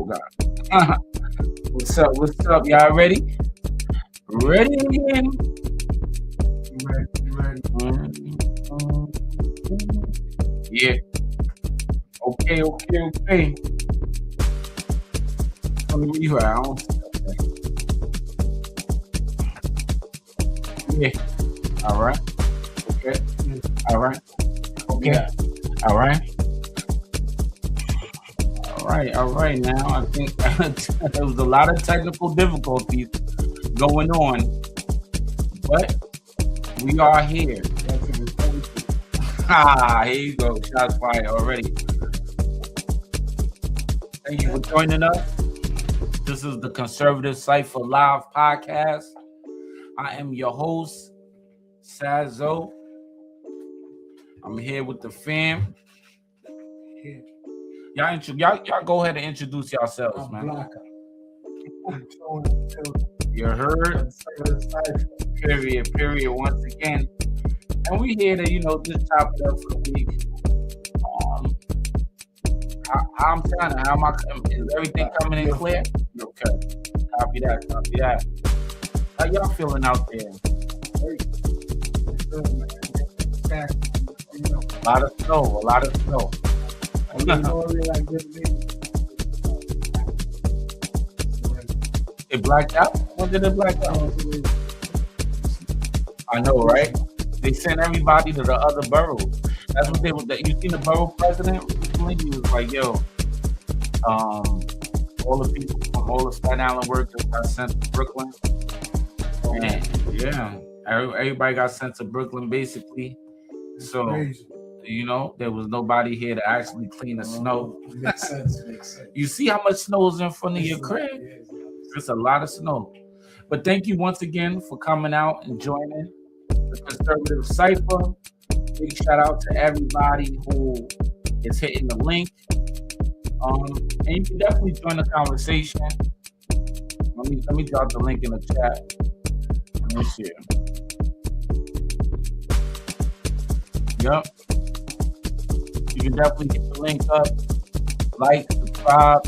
God. What's up? What's up? Y'all ready? Ready again? Ready. Yeah. Okay. Let me read her out. Yeah. All right. Okay. All right. Okay. Yeah. All right. All right. Now I think there was a lot of technical difficulties going on, but we are here. Here you go. Shots fired already. Thank you for joining us. This is the Conservative Cipher Live podcast. I am your host, Sazo. I'm here with the fam. Y'all go ahead and introduce yourselves, man. You heard? Period. Once again, and we here to just chop it up for the week. I'm trying to. Is everything coming in clear? Okay. Copy that. How y'all feeling out there? A lot of snow. It blacked out? When did it black out? I know, right? They sent everybody to the other boroughs. That's what they were. You seen the borough president recently? He was like, "Yo, all the people from all the Staten Island workers got sent to Brooklyn." And yeah, everybody got sent to Brooklyn basically. So there was nobody here to actually clean the snow. Makes sense. You see how much snow is in front of your crib? It's a lot of snow. But thank you once again for coming out and joining the Conservative Cipher. Big shout out to everybody who is hitting the link. And you can definitely join the conversation. Let me drop the link in the chat. Let me see. Yep. You can definitely hit the link up. Like, subscribe,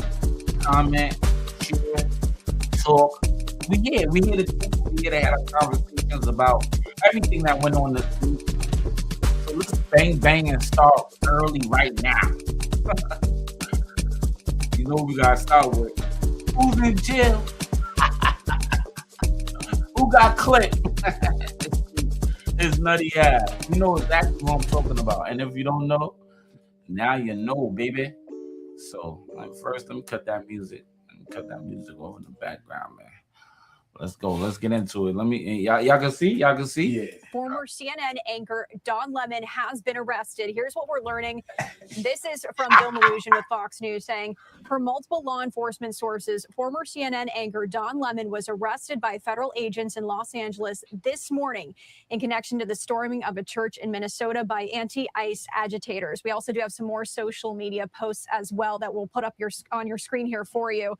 comment, share, talk. We here to have conversations about everything that went on this week. So let's bang and start early right now. You know what we gotta start with. Who's in jail? Who got clipped? It's nutty ass. You know exactly what I'm talking about. And if you don't know, now you know, baby. So first, let me cut that music. Over the background, man. Let's go. Let's get into it. Y'all can see? Yeah. Former CNN anchor Don Lemon has been arrested. Here's what we're learning. This is from Bill Malhusian with Fox News saying, per multiple law enforcement sources, former CNN anchor Don Lemon was arrested by federal agents in Los Angeles this morning in connection to the storming of a church in Minnesota by anti-ICE agitators. We also do have some more social media posts as well that we'll put up on your screen here for you.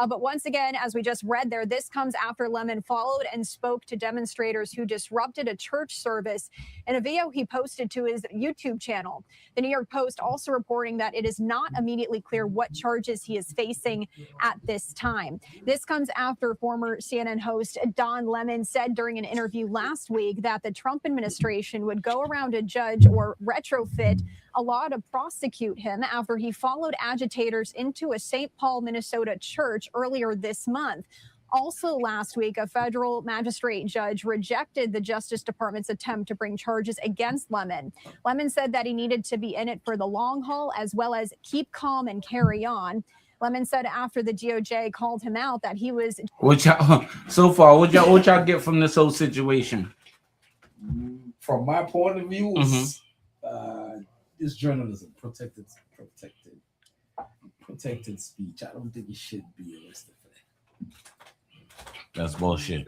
But once again, as we just read there, this comes after Lemon followed and spoke to demonstrators who disrupted a church service in a video he posted to his YouTube channel. The New York Post also reporting that it is not immediately clear what charges he is facing at this time. This comes after former CNN host Don Lemon said during an interview last week that the Trump administration would go around a judge or retrofit a law to prosecute him after he followed agitators into a St. Paul, Minnesota church earlier this month. Also last week, a federal magistrate judge rejected the Justice Department's attempt to bring charges against Lemon. Lemon said that he needed to be in it for the long haul as well as keep calm and carry on. Lemon said after the DOJ called him out that he was... So far, what y'all get from this whole situation? From my point of view, this journalism, protected speech. I don't think he should be arrested for that. That's bullshit.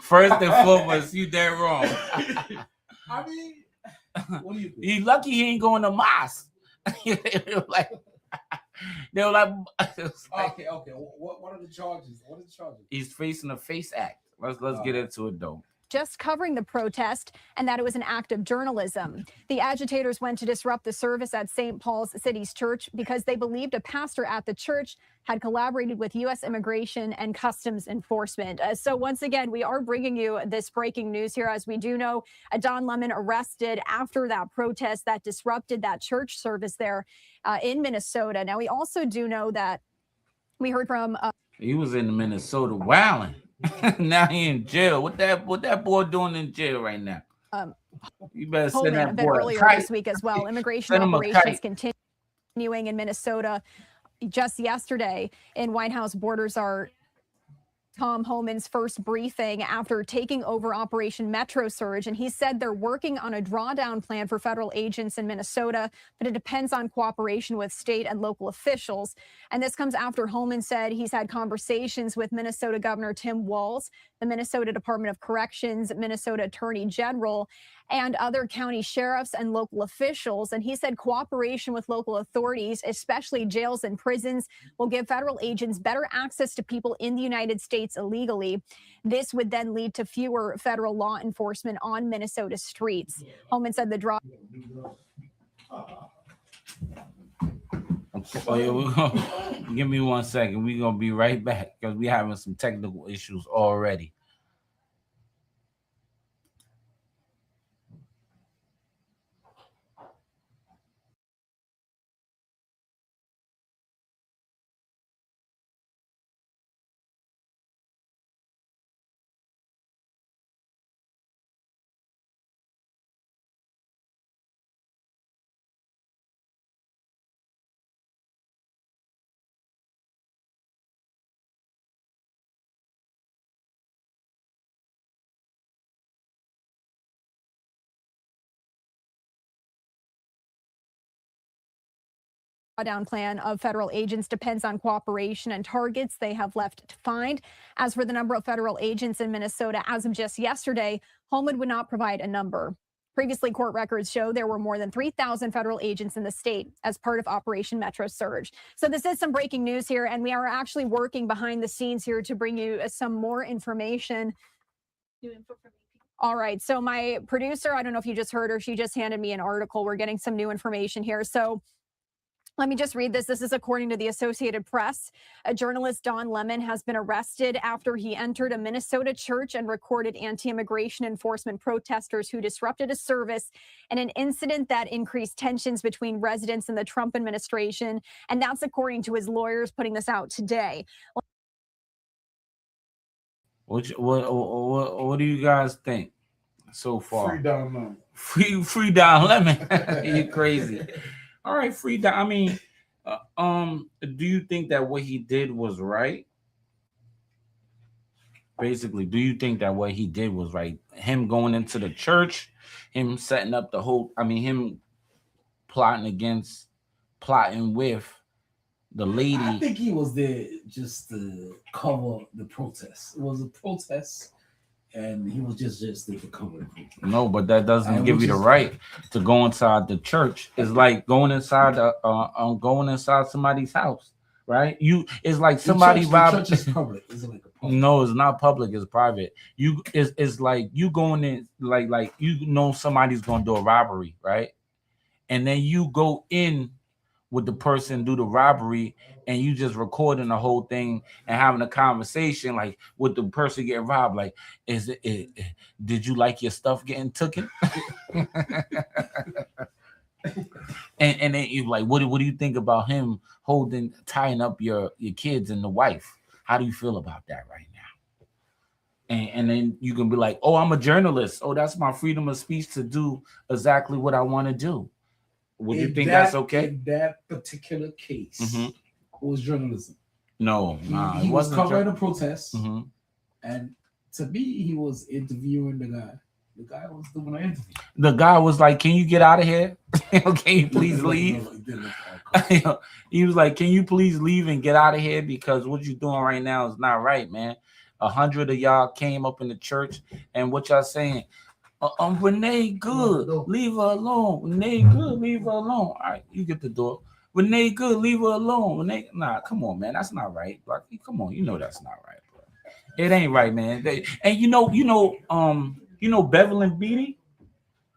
First and foremost, you dead wrong. I mean, what do you think? He lucky he ain't going to mosque. They were like, okay. What are the charges? He's facing a FACE Act. Let's get into it though. just covering the protest and that it was an act of journalism. The agitators went to disrupt the service at St. Paul's City's church because they believed a pastor at the church had collaborated with U.S. Immigration and Customs Enforcement. So once again, we are bringing you this breaking news here. As we do know, Don Lemon arrested after that protest that disrupted that church service there in Minnesota. Now, we also do know that we heard from... he was in Minnesota wilding. Now he in jail. What that boy doing in jail right now? You better send Coleman, that a bit boy earlier this week as well. Immigration operations continuing in Minnesota. Just yesterday in White House Borders are Tom Homan's first briefing after taking over Operation Metro Surge, and he said they're working on a drawdown plan for federal agents in Minnesota, but it depends on cooperation with state and local officials. And this comes after Homan said he's had conversations with Minnesota Governor Tim Walz, the Minnesota Department of Corrections, Minnesota Attorney General, and other county sheriffs and local officials. And he said cooperation with local authorities, especially jails and prisons, will give federal agents better access to people in the United States illegally. This would then lead to fewer federal law enforcement on Minnesota streets. Homan said the draw. Oh, yeah, we're gonna give me 1 second. We're gonna be right back because we're having some technical issues already. Drawdown plan of federal agents depends on cooperation and targets they have left to find. As for the number of federal agents in Minnesota, as of just yesterday, Homan would not provide a number. Previously, court records show there were more than 3,000 federal agents in the state as part of Operation Metro Surge. So this is some breaking news here, and we are actually working behind the scenes here to bring you some more information. All right, so my producer, I don't know if you just heard her, she just handed me an article. We're getting some new information here. So let me just read this. This is according to the Associated Press. A journalist, Don Lemon, has been arrested after he entered a Minnesota church and recorded anti-immigration enforcement protesters who disrupted a service in an incident that increased tensions between residents and the Trump administration. And that's according to his lawyers putting this out today. What do you guys think so far? Free Don Lemon. Free Don Lemon. You crazy. All right, free Don. I mean, do you think that what he did was right? Basically, do you think that what he did was right? Him going into the church, him setting up the whole, I mean, him plotting with the lady. I think he was there just to cover the protest. It was a protest, and he was just there to cover the protest. No, but that doesn't give you the right to go inside the church. It's like going inside somebody's house, right? It's like somebody robbed. The church is public. Is it like a public? No, it's not public. It's private. It's like you going in, like you know somebody's gonna do a robbery, right? And then you go in with the person do the robbery, and you just recording the whole thing and having a conversation like with the person getting robbed. Like, did you like your stuff getting taken? and then you like, what do you think about him tying up your kids and the wife? How do you feel about that right now? And then you can be like, oh, I'm a journalist. Oh, that's my freedom of speech to do exactly what I want to do. Would you think that's okay? In that particular case, it was journalism. No, he was covering a protest, and to me, he was interviewing the guy. The guy was doing an interview. The guy was like, "Can you get out of here? Can you please leave?" He was like, "Can you please leave and get out of here because what you're doing right now is not right, man." 100 of y'all came up in the church, and what y'all saying? Renee good, leave her alone. Renee good, leave her alone. All right, you get the door. Renee good, leave her alone. Renee, nah, come on, man, that's not right. Like, come on, you know that's not right, bro. It ain't right, man. And you know, Beverly Beatty.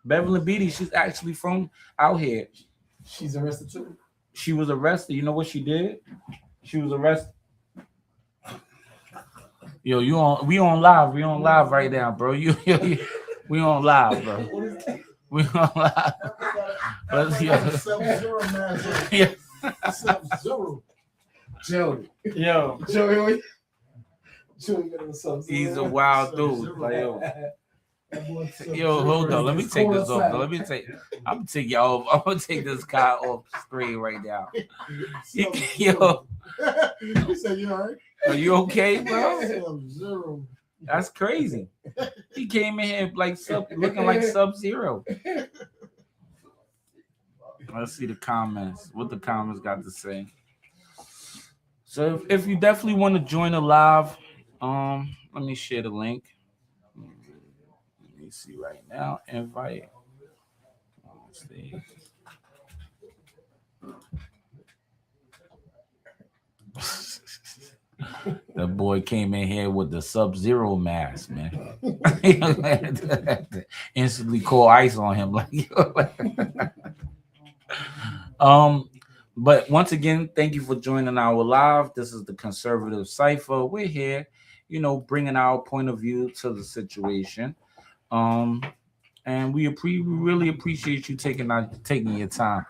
Beverly Beatty, she's actually from out here. She's arrested too. She was arrested. You know what she did? She was arrested. Yo, we on live. We on live right now, bro. We on live, bro. We on live. Let's Sub-Zero man. yeah. Sub-Zero. Joey. Yo, Joey got a Sub-Zero. he's a wild dude. Like, yo, hold on. Let me take this off. I'm gonna take y'all off. I'm gonna take this guy off screen right now. Yo, You said you all right? are you okay, bro? Sub-Zero. That's crazy. He came in here looking like Sub-Zero. Let's see the comments. What the comments got to say. So if you definitely want to join the live, let me share the link. Let me see right now. Invite. Let's see. The boy came in here with the Sub-Zero mask, man. Instantly call ice on him. But once again, thank you for joining our live. This is the Conservative Cipher. We're here, bringing our point of view to the situation. And we really appreciate you taking your time.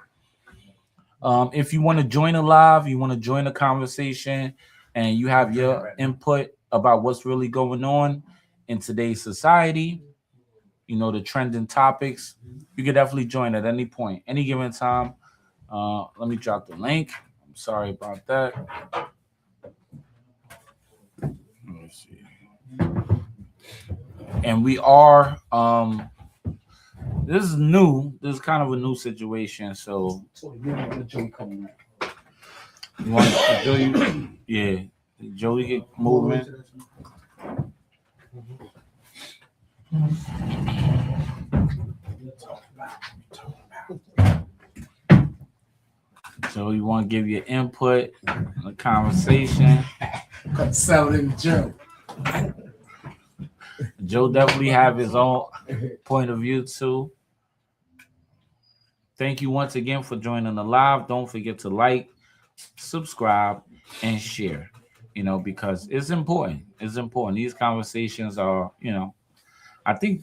If you want to join the live, you want to join the conversation, and you have your input about what's really going on in today's society, the trending topics, you can definitely join at any point, any given time. Let me drop the link. I'm sorry about that. Let me see. And we are this is new. This is kind of a new situation. So you want Joey? Yeah, Joey get movement. So you want to give your input in the conversation. Conservative Joe. Joe definitely have his own point of view too. Thank you once again for joining the live. Don't forget to like, subscribe, and share. Because it's important. It's important. These conversations are, I think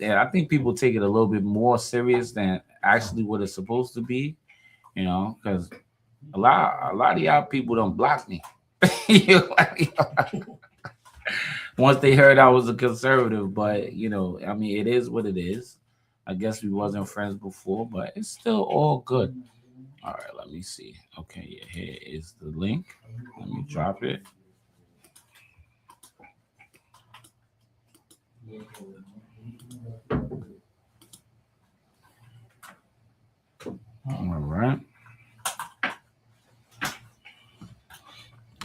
people take it a little bit more serious than actually what it's supposed to be. Because a lot of y'all people don't block me. Once they heard I was a conservative, but it is what it is. I guess we wasn't friends before, but it's still all good. All right, let me see. Okay, yeah, here is the link. Let me drop it. All right.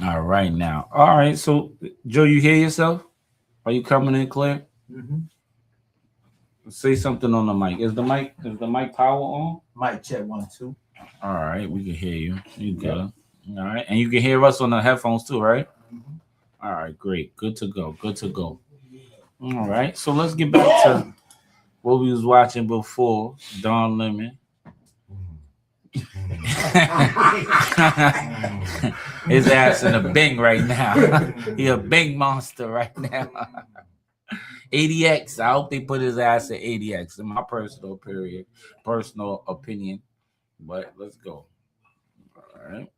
All right now. All right. So, Joe, you hear yourself? Are you coming in clear? Mm-hmm. Say something on the mic. Is the mic power on? Mic check 1 2. All right, we can hear you. You good? Yep. All right, and you can hear us on the headphones too, right? Mm-hmm. All right, great. Good to go. All right, so let's get back to what we was watching before. Don Lemon. His ass in a Bing right now. He a Bing monster right now. 80X. I hope they put his ass at 80X in my personal opinion. But let's go. All right.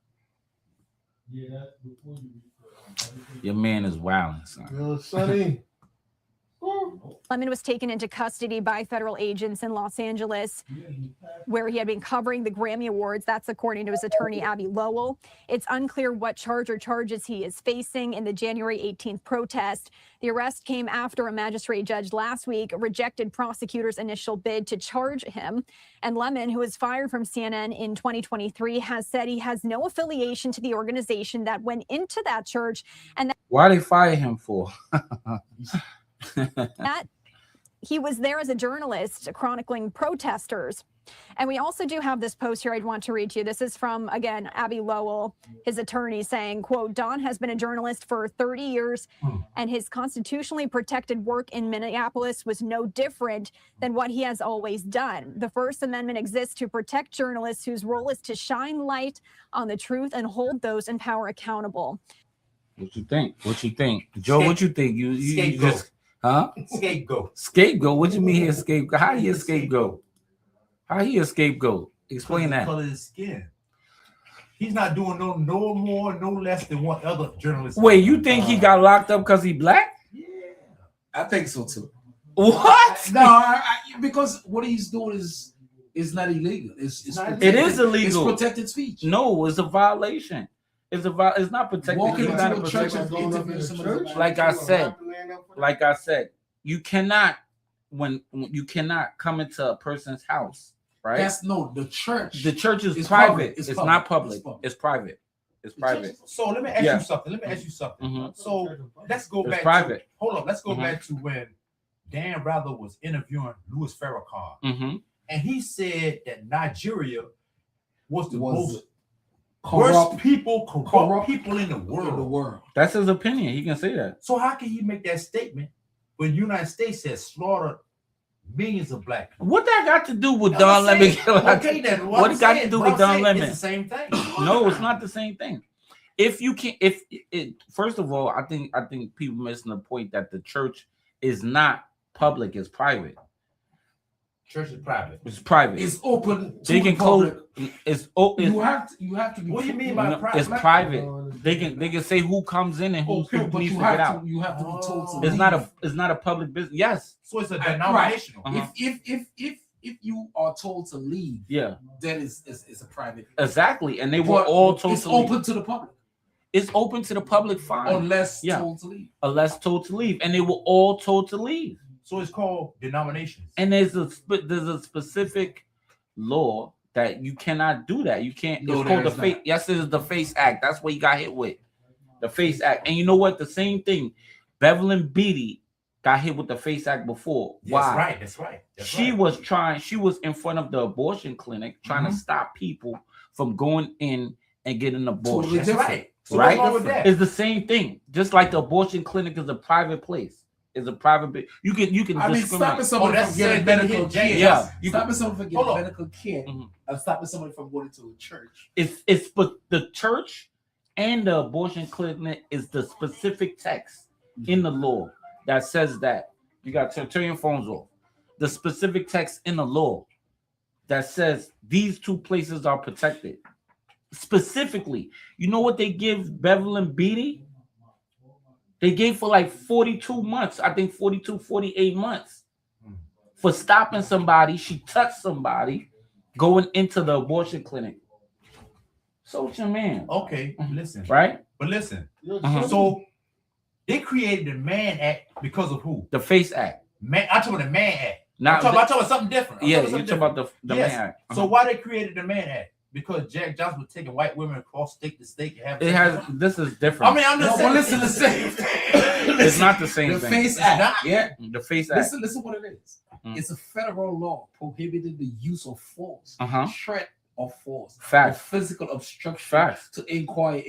Your man is wilding, son. Yo, Sonny. Lemon was taken into custody by federal agents in Los Angeles, where he had been covering the Grammy Awards. That's according to his attorney, Abby Lowell. It's unclear what charges he is facing in the January 18th protest. The arrest came after a magistrate judge last week rejected prosecutors' initial bid to charge him. And Lemon, who was fired from CNN in 2023, has said he has no affiliation to the organization that went into that church. And why they fire him for? that he was there as a journalist chronicling protesters. And we also do have this post here I'd want to read to you. This is from, again, Abby Lowell, his attorney, saying, quote, Don has been a journalist for 30 years, and his constitutionally protected work in Minneapolis was no different than what he has always done. The First Amendment exists to protect journalists whose role is to shine light on the truth and hold those in power accountable. What you think? What you think? Joe, what you think? You just, huh? Scapegoat. Scapegoat? What you mean here, scapegoat? How he a scapegoat? How he a scapegoat? Explain that. Color of his skin. He's not doing no more, no less than what other journalists. Wait, you think he got locked up because he black? Yeah. I think so too. What? No, because what he's doing is not illegal. It's not It is illegal. It's protected speech. No, it's a violation. It's not protected. Walking It's into not a church protected. and interviewing somebody. Like I said, you cannot you cannot come into a person's house, right? That's no, the church. The church is It's private. public. It's It's not public. public. It's It's private. It's private. So let me ask Yeah. you something. Mhm. So let's go It's back. private. Hold on. Let's go Mhm. back to when Dan Rather was interviewing Louis Farrakhan, Mm-hmm. and he said that Nigeria was the Was most corrupt worst people, corrupt people in the in the world. world. That's his opinion. He can say that. So how can he make that statement when the United States has slaughtered millions of black people? What that got to do with I'm Don Lemon? saying, okay, then What I'm it got to saying- do what with I'm Don saying, Lemon? It's the same thing. No, it's not the same thing. If you can, if it, first of all, I think people missing the point that the church is not public; it's private. Church is private. It's private. It's open to They the can close. public. It's open. You have to be. What do you mean by No, private? it's private. They can say who comes in and who But needs you to get have out. to. You have to be told to. It's leave. not a public business. Yes. So it's a Right. denominational. Uh-huh. If you are told to leave, Yeah. then it's a private. Exactly. And they were But all told it's to leave. open to the public It's open to the public. Fine. unless Yeah. told to leave. Unless told to leave, and they were all told to leave. So it's called denominations. And there's a specific law that you cannot do that. You can't. No, It's called there the is face. not. Yes, it is the Face Act. That's what he got hit with. The Face Act. And you know what? The same thing. Bevelyn Beatty got hit with the Face Act before. Why? That's right. She was in front of the abortion clinic trying to stop people from going in and getting an abortion. Totally That's different. right. So Right? what's wrong with that? It's the same thing. Just like the abortion clinic is a private place. It's a private. You can I mean, discriminate. stopping somebody that's from getting the same thing medical hit Jay. care. Yeah, you Stopping somebody from Hold getting on. medical care. Mhm. Stopping somebody from going to a church. It's but the church and the abortion clinic is the specific text in the law that says that you got to turn your phones off. The specific text in the law that says these two places are protected. Specifically, you know what they give Bevelyn Beatty? They gave for like 42 months, I think 42, 48 months for stopping somebody. She touched somebody going into the abortion clinic. So what's your man? Okay, listen. Right? But listen. Uh-huh. So they created the Man Act because of who? The Face Act. Man, I'm talking about the Man Act. Not I'm talking about something different. yeah, you're talking about the Yes. Man Act. So why they created the Man Act? Because Jack Johnson was taking white women across state to state and having It sex has with them. this is different. I mean, I'm just saying. listen, the same thing. It's not the same The thing. Face It's Act. not. Yeah. The Face Act. Listen what it is. Mm. It's a federal law prohibiting the use of force, Uh-huh. threat of force, Facts. or physical obstruction Facts. to inquire,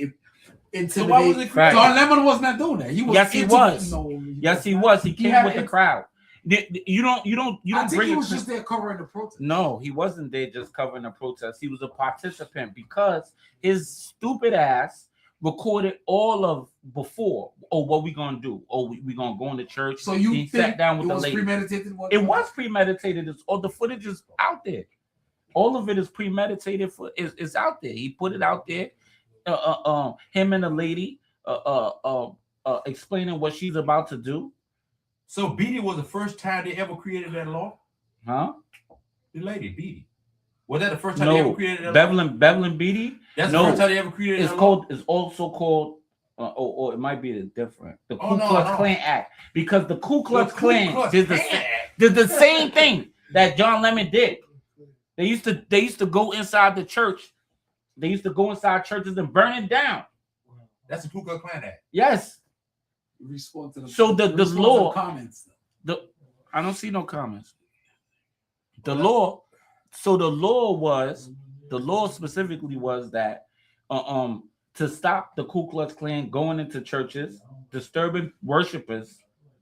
So why was intimidate. it Facts. Don Lemon was not doing that. He was. Yes, he was. No, Yes, he was. He came had with the it- crowd. You don't I think bring he it was to- just there covering the protest. No, he wasn't there just covering the protest. He was a participant because his stupid ass recorded all of before. Oh, what we gonna do? Oh, we gonna go into church. So you he think sat down with it the was lady. premeditated? It was premeditated. It's all the footage is out there. All of it is premeditated. It's out there. He put it out there. Him and the lady explaining what she's about to do. So Beatty was the first time they ever created that law? Huh? The lady, Beatty. Was that the first time they ever No, created that law? Bevelyn Beatty. That's no, the first time they ever created It's that called. It's also called. It might be different. The Ku Oh, no, Klux no. Klan Act, because the Ku law? Klux The Klan Ku Klux did Klan the Act. did the same thing that John Lemon did. They used to go inside the church. They used to go inside churches and burn it down. That's the Ku Klux Klan Act. Yes. Respond to the So the respond to law- comments. I don't see no comments. The law So the law specifically was that to stop the Ku Klux Klan going into churches, disturbing worshipers,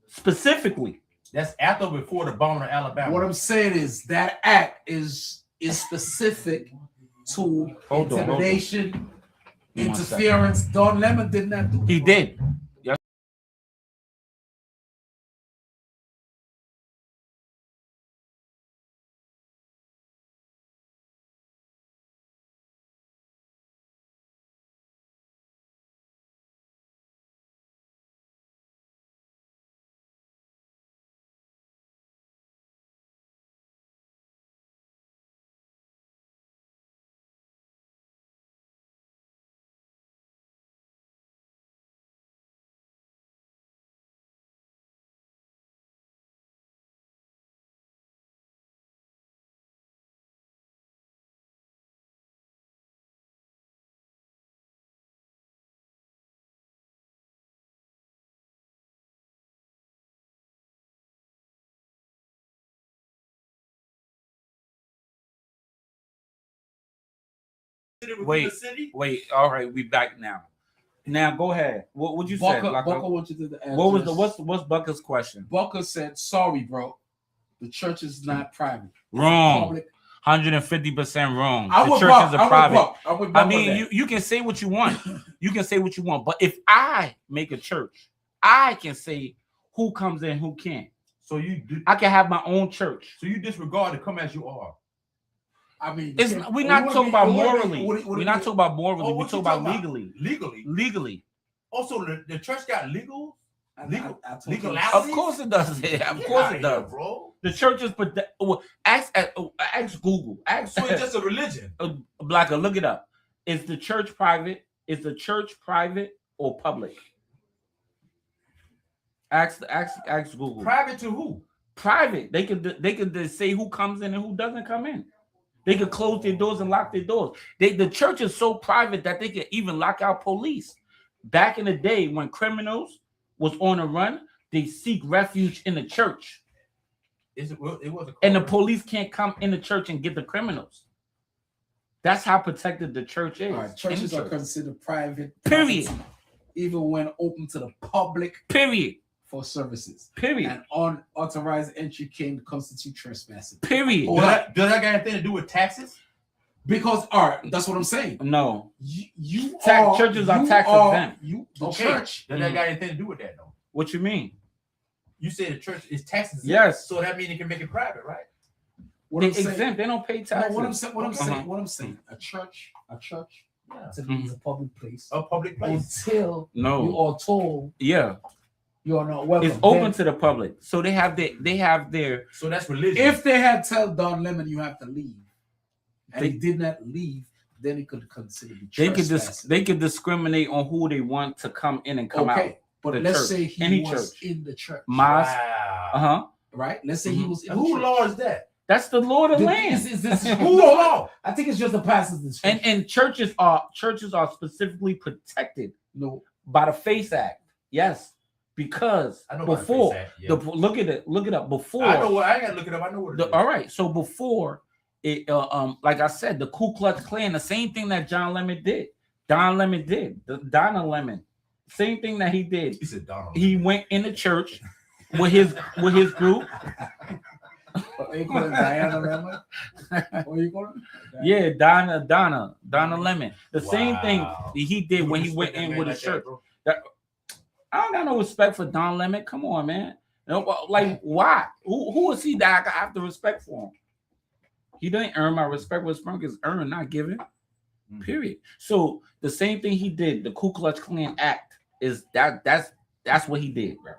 specifically. That's after or before the bombing of Alabama. What I'm saying is that act is specific to intimidation, interference. Don Lemon did not do it. He did. Yes. Wait. All right, we back now. Now go ahead. What would you say? Bucker wants you to answer. What was what's Bucker's question? Bucker said, "Sorry, bro. The church is not private. Wrong. 150% wrong. The church is a private. I mean, you can say what you want. You can say what you want. But if I make a church, I can say who comes in, who can't. So I can have my own church. So you disregard to come as you are. I mean, we're not talking about morally. We're not talking about morally. We're talking about legally. Legally. Also, the church got legal. Legal. Of course it does. Yeah, of course it does, bro. The church is ask Google. So it's just a religion. Blacker, look it up. Is the church private? Is the church private or public? Ask Google. Private to who? Private. They could say who comes in and who doesn't come in. They could close their doors and lock their doors. The church is so private that they could even lock out police. Back in the day when criminals was on a run, they seek refuge in the church. It was and the police can't come in the church and get the criminals. That's how protected the church is. Right, churches are considered private. Period. Property, even when open to the public. Period. For services. Period. And unauthorized entry can constitute trespassing. Period. Does that got anything to do with taxes? Because that's what I'm saying. No. Churches are tax exempt. Church. Does that got anything to do with that though? What you mean? You say the church is tax exempt. Yes. So that means you can make it private, right? They exempt. They don't pay taxes. No, what I'm saying. A church. To be a public place. A public place. Until you are told. Yeah. You are not welcome. It's open to the public, so they have their. So that's religion. If they had told Don Lemon you have to leave, and he did not leave, then he could consider the they could discriminate on who they want to come in and come out. But let's say he was in the church. Mosque. Wow. Right. Let's say he was. Who law is that? That's the law of the land. Who law? I think it's just the pastor's discretion. And churches are specifically protected. No. By the FACE Act. Yes. Because before look it up before. I know what I gotta look it up. I know what it is. All right. So before it like I said, the Ku Klux Klan, the same thing that Donna Lemon did. Donna Lemon. Same thing that he did. He said Donald. He went in the church with his group. What are you calling Diana Lemon? What are you calling? Yeah, Donna Lemon. The same thing he did when he went in with his church. I don't got no respect for Don Lemon. Come on, man. Like, why? Who is he that I have to respect for him? He didn't earn my respect. Respect is earned, not given. Period. So the same thing he did, the Ku Klux Klan Act, is that's what he did, bro.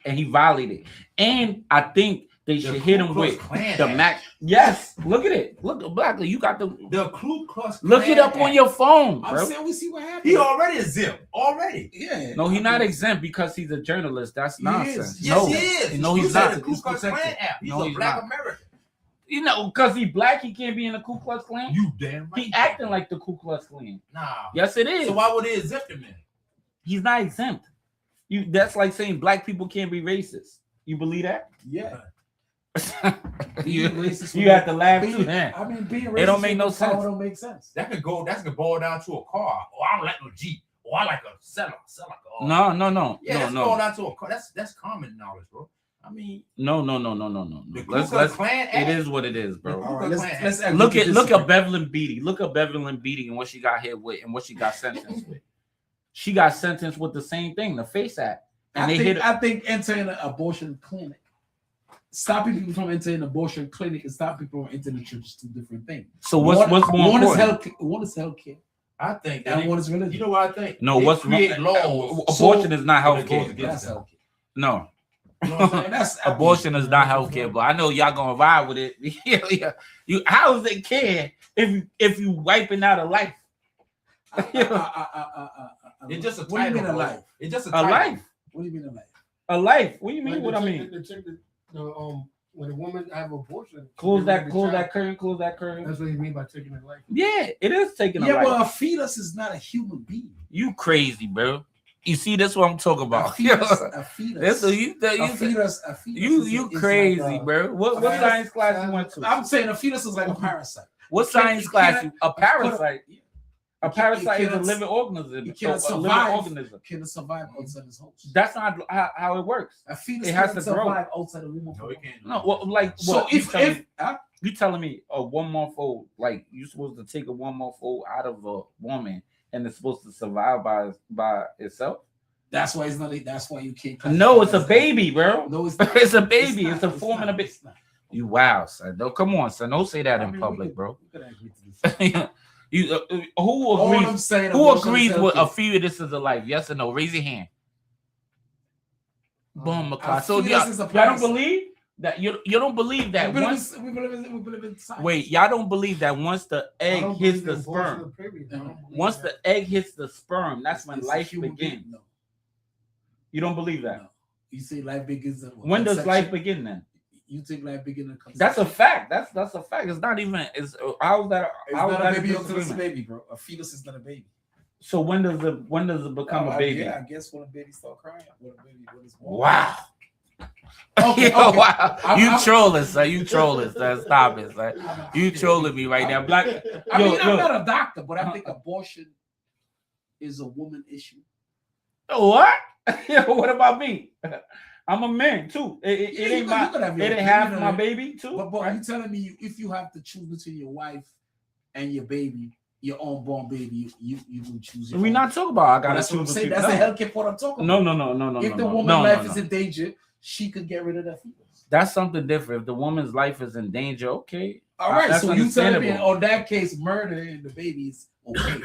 And he violated. And I think they should hit him with the max. Yes, look at it. Look, Blackley, you got the Ku Klux Klan. Look it up on your phone, bro. I'm saying we see what happens. He already exempt. Already. Yeah. No, he's not exempt because he's a journalist. That's nonsense. Yes, he is. No, he's not. The Ku Klux Klan app. He's a black American. You know, because he's black, he can't be in the Ku Klux Klan. You damn right. He acting like the Ku Klux Klan. Nah. Yes, it is. So why would they exempt him then? He's not exempt. That's like saying black people can't be racist. You believe that? Yeah. you have to laugh too, man. I mean, being racist It don't make no with power sense. don't make sense. That could boil down to a car. Oh, I don't like no Jeep. Oh, I like a seller. No. Yeah, that's boiled down to a car. That's common knowledge, bro. I mean, No. the Ku Let's Klux Klan it Act. is what it is, bro. All right, let's Look at Bevelyn Beatty. Look at Bevelyn Beatty and what she got hit with and what she got sentenced with. She got sentenced with the same thing, the FACE Act. And I think entering an abortion clinic, stopping people from entering an abortion clinic and stopping people from entering the church is two different things. So what's more important? One is healthcare. I think And one is religion. You know what I think? No, what's create laws? Abortion is not So it goes healthcare. against That's healthcare. No. You know what I'm saying? That's Abortion is not healthcare, but I know y'all gonna ride with it. Yeah. You how is it care if you wiping out a life? It's just a What do you title, mean a bro. life? It's just a A title. life. What do you mean a life? A life. What do you mean? What I mean? When a woman have abortion, Close that curtain. That's what you mean by taking a life. Yeah, it is taking a Yeah, life. well, a fetus is not a human being. You crazy, bro. You see, that's what I'm talking A about. fetus, a a fetus. That's what you is crazy, like bro. What fetus- science class you went to? I'm saying a fetus is like a parasite. What science you class? can't- A parasite. A parasite is a cannot- living organism. you can't A living survive. organism. Can it survive outside its host? That's not how it works. A fetus It has can't to grow. survive outside the womb. No, it can't. No, well, like So what, you telling you telling me a 1 month old, like you supposed to take a 1 month old out of a woman and it's supposed to survive by itself? that's why it's not. That's why you can't. No, it's a baby, bro. No, it's not. It's a baby. not. It's a forming not. a baby. It's not. You wow, son. Don't come on, son. Don't say that I in mean, public, we bro. could agree to this. You who All I'm agrees? saying, Who abortion agrees is with a healthy. fetus is a life? Yes or no? Raise your hand. Boom, A McCall. So fetus y'all is a don't parasite. believe that you don't believe that We once. believe in science. Wait, y'all don't believe that once the I egg don't hits believe the in abortion sperm, of period. I don't believe once that. the egg hits the sperm, that's when It's a life human begins. being. No. You don't believe that? No. You say life begins. When does life begin then? You think life begins? That's a fact. That's a fact. It's not even. It's how's that? It's How is not that a a baby until it's a disagreement? baby, bro. A fetus is not a baby. So when does it become a baby? Yeah, I guess when a baby start crying, when it's born. Wow. Okay, Yo, okay. wow. You I'm- trolling, son. You trolling, son. Stop it, son. You trolling me right now. Black. I mean, Yo. I'm not a doctor, but I think abortion is a woman issue. What? What about me? I'm a man too. It Yeah, ain't you my. could have It your ain't half opinion my on it. baby too. But right? you telling me if you have to choose between your wife and your baby, your unborn baby, you will choose your We're own. not talking about. I But gotta that's what I'm choose saying. between- That's the no. healthcare part I'm talking No, about. no. If the no. woman's No, life no. is in danger, she could get rid of that fetus. That's something different. If the woman's life is in danger, okay. All right, That's so you telling me understandable. on that case, murder and the baby is okay.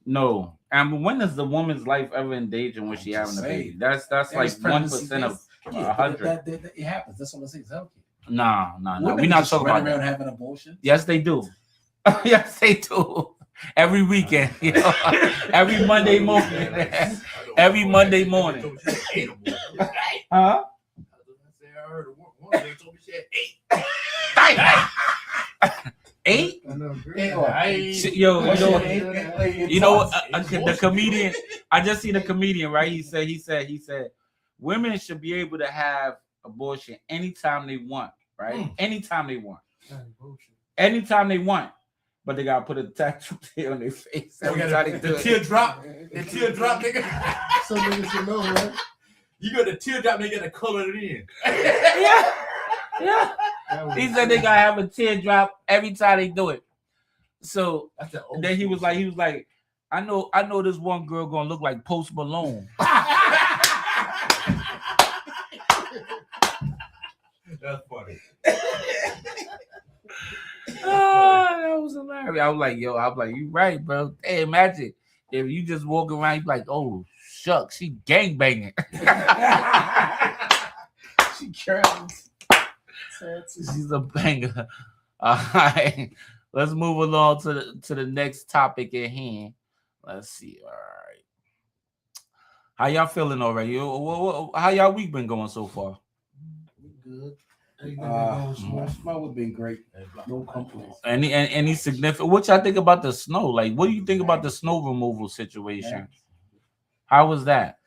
No. And when is the woman's life ever in danger when she I'm having just a baby? saying. That's like There's 1% pregnancy of deaths. Yeah, 100. that it happens. That's what I'm saying. It's healthcare. No. Women We're not just talking run about around that. having abortions. Yes, they do. Yes, they do. Every weekend, you know, every Monday morning. Every Monday morning. Huh? I heard one lady told me she had 8. 8? I know, girl. Yo, you know, the comedian. I just seen a comedian, right? He said, women should be able to have abortion anytime they want, right? Anytime they want, anytime they want, but they gotta put a tattoo there on their face every time they do The it. teardrop, nigga. So niggas should know, right? You got the teardrop, they gotta color it in. Yeah. He said they gotta have a teardrop every time they do it. So That's the old then he was school like, I know this one girl gonna look like Post Malone. That's funny. Oh, that was hilarious. I was like, you right, bro. Hey, imagine if you just walk around, you be like, oh shucks, she gangbanging. She curls. She's a banger. All right, let's move along to the next topic at hand. Let's see. All right, how y'all feeling already? How y'all week been going so far? Good. My would been great. No complaints. Any significant? What y'all think about the snow? Like, what do you think about the snow removal situation? How was that?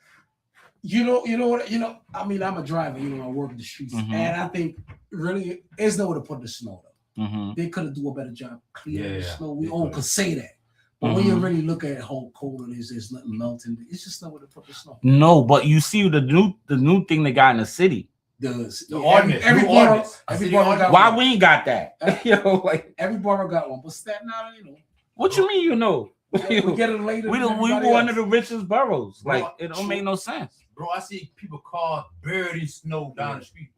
You know what? I mean, I'm a driver. I work the streets, and I think really there's nowhere to put the snow. Though. They could have do a better job clearing the snow. We all could say that, but when you really look at how cold it is, there's nothing melting. It's just nowhere to put the snow. No, but you see the new thing they got in the city. The ordinance. Every borough got Why one. we ain't got that? Like every borough got one, but Staten Island, What you mean? We get it later. We one of the richest boroughs. Like it don't make no sense. Bro, I see people call buried in snow down the street.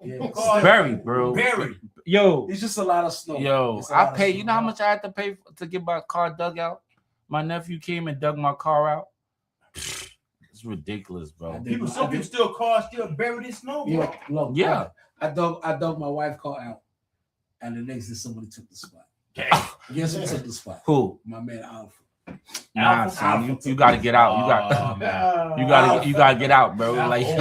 Buried, bro. Buried. Yo, it's just a lot of snow. Yo, I pay. You know how much I had to pay to get my car dug out? My nephew came and dug my car out. It's ridiculous, bro. Some people still cars still buried in snow. Yeah. I dug my wife's car out, and the next day somebody took the spot. Guess who took the spot? Who? My man Alfred. Nah, son, you gotta get out. You gotta get out, bro. Like you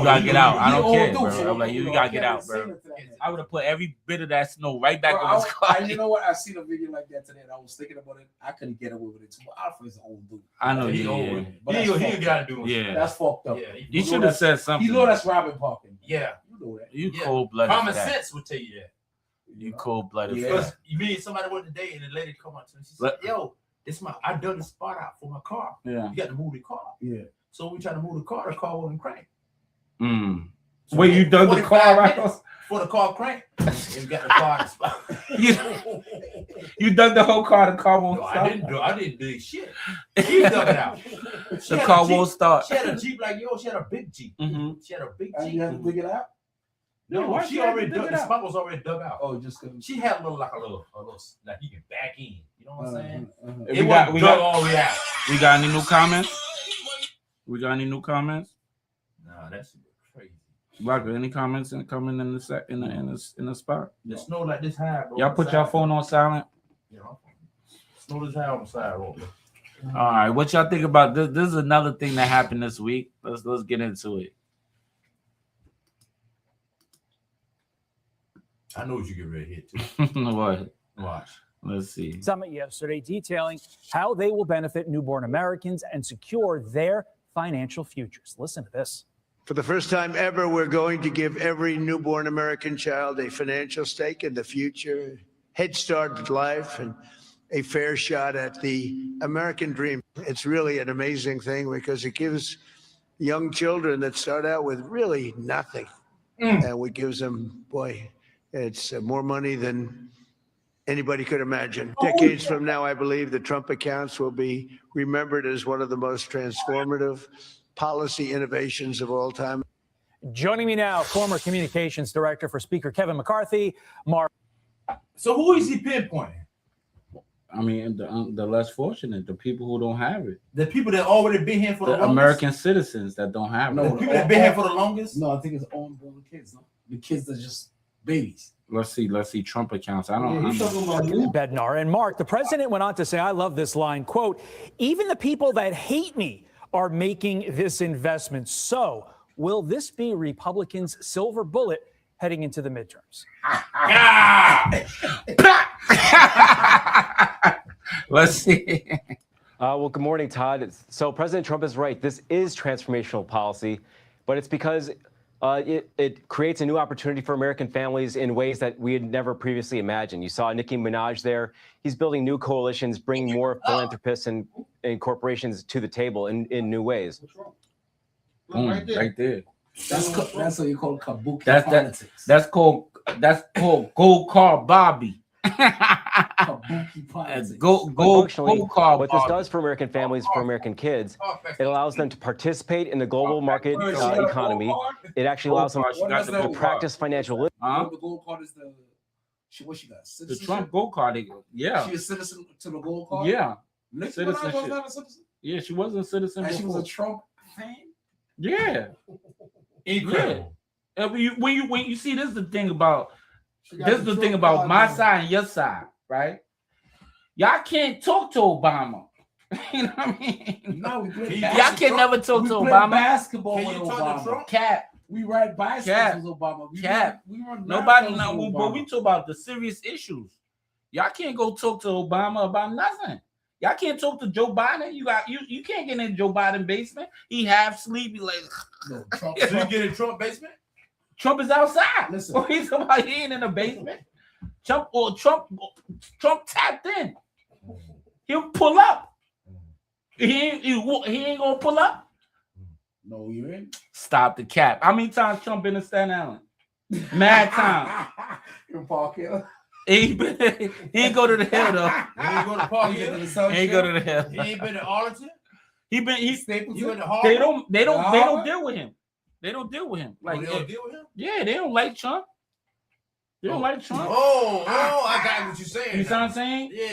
gotta get out. I don't care, bro. I'm like you gotta get out, bro. I would have put every bit of that snow right back on his car. You know what? I seen a video like that today, and I was thinking about it. I couldn't get away with it too. Alfred's an old dude. I know he old. But he gotta do it. Yeah, that's fucked up. You should have said something. You know that's Robin Parkin. Yeah, you know that. You cold blooded. Common sense would tell you that. You cold blooded. Because you mean somebody went today and the lady come up to me. She said, "Yo, I dug the spot out for my car. Yeah, you got to move the car. Yeah, so we tried to move the car wasn't crank. So wait, you dug the car out for the car crank? And got the car in the spot. You dug the whole car. The car won't start. I didn't dig shit. She dug it out. The car won't start. She had a Jeep like yours. She had a big Jeep. She had a big Jeep. You had to dig it out. No, she already dug. The spot was already dug out. Oh, just she had a little like you can back in. You know what I'm saying? We got all the way out. We got any new comments? Nah, that's crazy. Roger, any comments coming in the spot? The snow like this high, bro. Y'all put your phone on silent. Yeah, snow this high on the side road. All right, what y'all think about this? This is another thing that happened this week. Let's get into it. I know what you get ready to hit too. What? Watch. Let's see. Summit yesterday detailing how they will benefit newborn Americans and secure their financial futures. Listen to this. For the first time ever, we're going to give every newborn American child a financial stake in the future, head start at life, and a fair shot at the American dream. It's really an amazing thing because it gives young children that start out with really nothing. And we gives them, it's more money than anybody could imagine. Decades from now, I believe the Trump accounts will be remembered as one of the most transformative policy innovations of all time. Joining me now, former communications director for Speaker Kevin McCarthy, Mark. So who is he pinpointing? I mean, the less fortunate, the people who don't have it. The people that already been here for the longest? American citizens that don't have it. The people that been here for the longest? No, I think it's unborn kids. No? The kids are just babies. Let's see Trump accounts. I don't Bednar and Mark, the president went on to say, I love this line, quote, even the people that hate me are making this investment. So will this be Republicans' silver bullet heading into the midterms? Let's see. Well, good morning, Todd. So President Trump is right. This is transformational policy, but it's because it creates a new opportunity for American families in ways that we had never previously imagined. You saw Nicki Minaj there. He's building new coalitions, bringing more philanthropists and corporations to the table in new ways. Right there. That's what you call kabuki politics. That's called gold car Bobby. Kabuki politics. Gold car. What this does for American families, for American kids, it allows them to participate in the global market economy. It actually allows them to practice financial literacy. The gold card is what she got? The Trump gold card. Yeah. She a citizen to the gold card? Yeah. Citizenship. Was not a citizen? Yeah, she wasn't a citizen. And she was a Trump fan? Yeah. Incredible. Yeah. When you see, this is the thing about my side and your side, right? Y'all can't talk to Obama. You know what I mean? No, y'all can never talk to Obama. Basketball with Obama. Cap. We ride bicycles with Obama. We run nobody know, but we talk about the serious issues. Y'all can't go talk to Obama about nothing. Y'all can't talk to Joe Biden. You can't get in Joe Biden basement. He half sleep. He like No, Trump. So you get in Trump basement? Trump is outside. Listen. What he's about, he ain't in the basement. Trump tapped in. He'll pull up. He ain't gonna pull up. No, you ain't. Stop the cap. How many times Trump been to Staten Island? Mad time. In Park Hill. He ain't go to the hill though. He ain't go to Park Hill. He ain't go to the hill. He ain't been to Arlington. He You been to Harvard. they don't deal with him. They don't deal with him. Like they don't deal with him. yeah, they don't like Trump. They don't like Trump. Oh, I got what you're saying. You see what I'm saying? Yeah.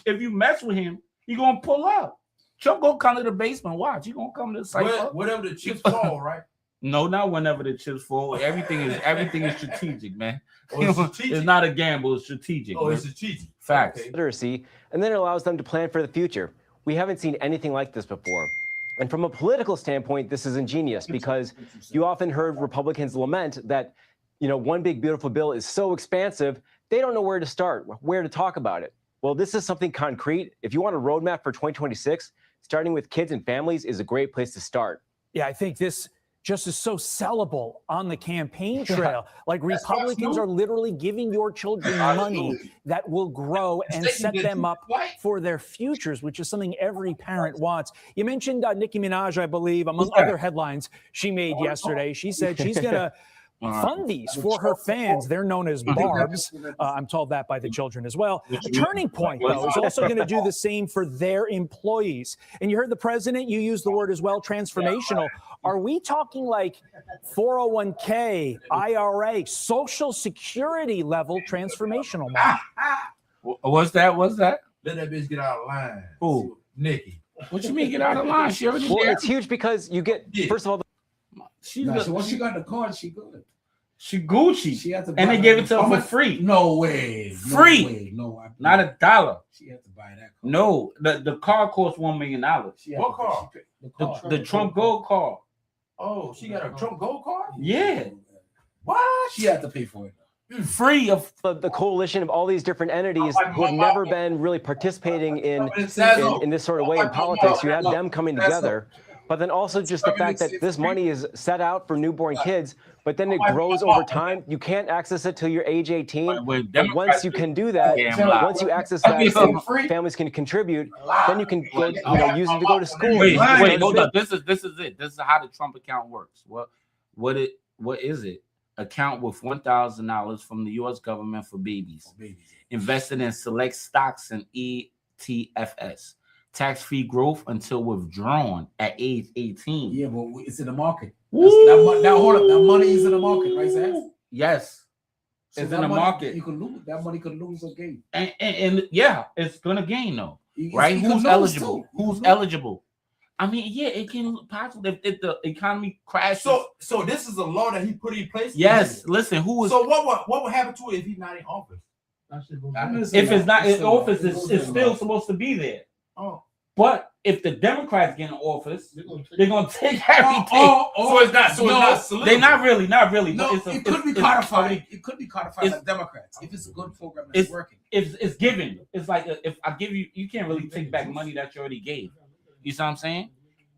If you mess with him, he gonna pull up. Trump gonna come to the basement. Watch, he gonna come to the Cipher. Whatever the chips fall, right? No, not whenever the chips fall. Everything is strategic, man. Oh, it's strategic. It's not a gamble. It's strategic. Oh, man. it's strategic. Facts. Okay. literacy, and then it allows them to plan for the future. We haven't seen anything like this before. And from a political standpoint, this is ingenious because you often heard Republicans lament that, one big beautiful bill is so expansive, they don't know where to start, where to talk about it. Well, this is something concrete. If you want a roadmap for 2026, starting with kids and families is a great place to start. Yeah, I think this just is so sellable on the campaign trail. Like Republicans are literally giving your children money that will grow and set them up for their futures, which is something every parent wants. You mentioned Nicki Minaj, I believe, among other headlines she made yesterday. She said she's going to fund these for her fans. They're known as barbs. I'm told that by the children as well. A Turning Point, though, is also going to do the same for their employees. And you heard the president, you used the word as well, transformational. Are we talking like 401k, IRA, Social Security level transformational? What's that? What's that? Let that bitch get out of line. Who? Nikki. What you mean get out of line? She already Well, there. it's huge because you get, first of all, So once she got the card, she good. She Gucci. She had to and buy they gave it to her how for much? free. No way. Free. No, Not $1. She had to buy that card. No, the car cost $1 million. What car? The Trump Gold car. Oh, she got a Trump Gold card? Yeah. What? She had to pay for it. Free of the coalition of all these different entities who have never been really participating in this sort of way in politics. You have them coming together. But then also just the fact that this money is set out for newborn kids, but then it grows over time. You can't access it till you're age 18. But once you can do that, once you access that, and families can contribute, then you can go, use it to go to school. Wait, hold up. This is it. This is how the Trump account works. What is it? Account with $1,000 from the U.S. government for babies. Invested in select stocks and ETFs. Tax-free growth until withdrawn at age 18. Yeah, but it's in the market. That money is in the market, right, Sam? Yes. So it's in the market. You can lose. That money could lose or gain. And yeah, it's gonna gain though. Right? Who's eligible? Who's eligible? I mean, yeah, it can possibly if the economy crashes. So this is a law that he put in place. Yes. Listen, who is? So what would happen to it if he's not in office? If it's not in office, it's still supposed to be there. Oh. But if the Democrats get in office, they're gonna take everything. So it's not. So it's not. They're not really. No, it could be codified. It could be codified as Democrats if it's a good program that's working. It's given. It's like if I give you, you can't really take back money that you already gave. You see what I'm saying?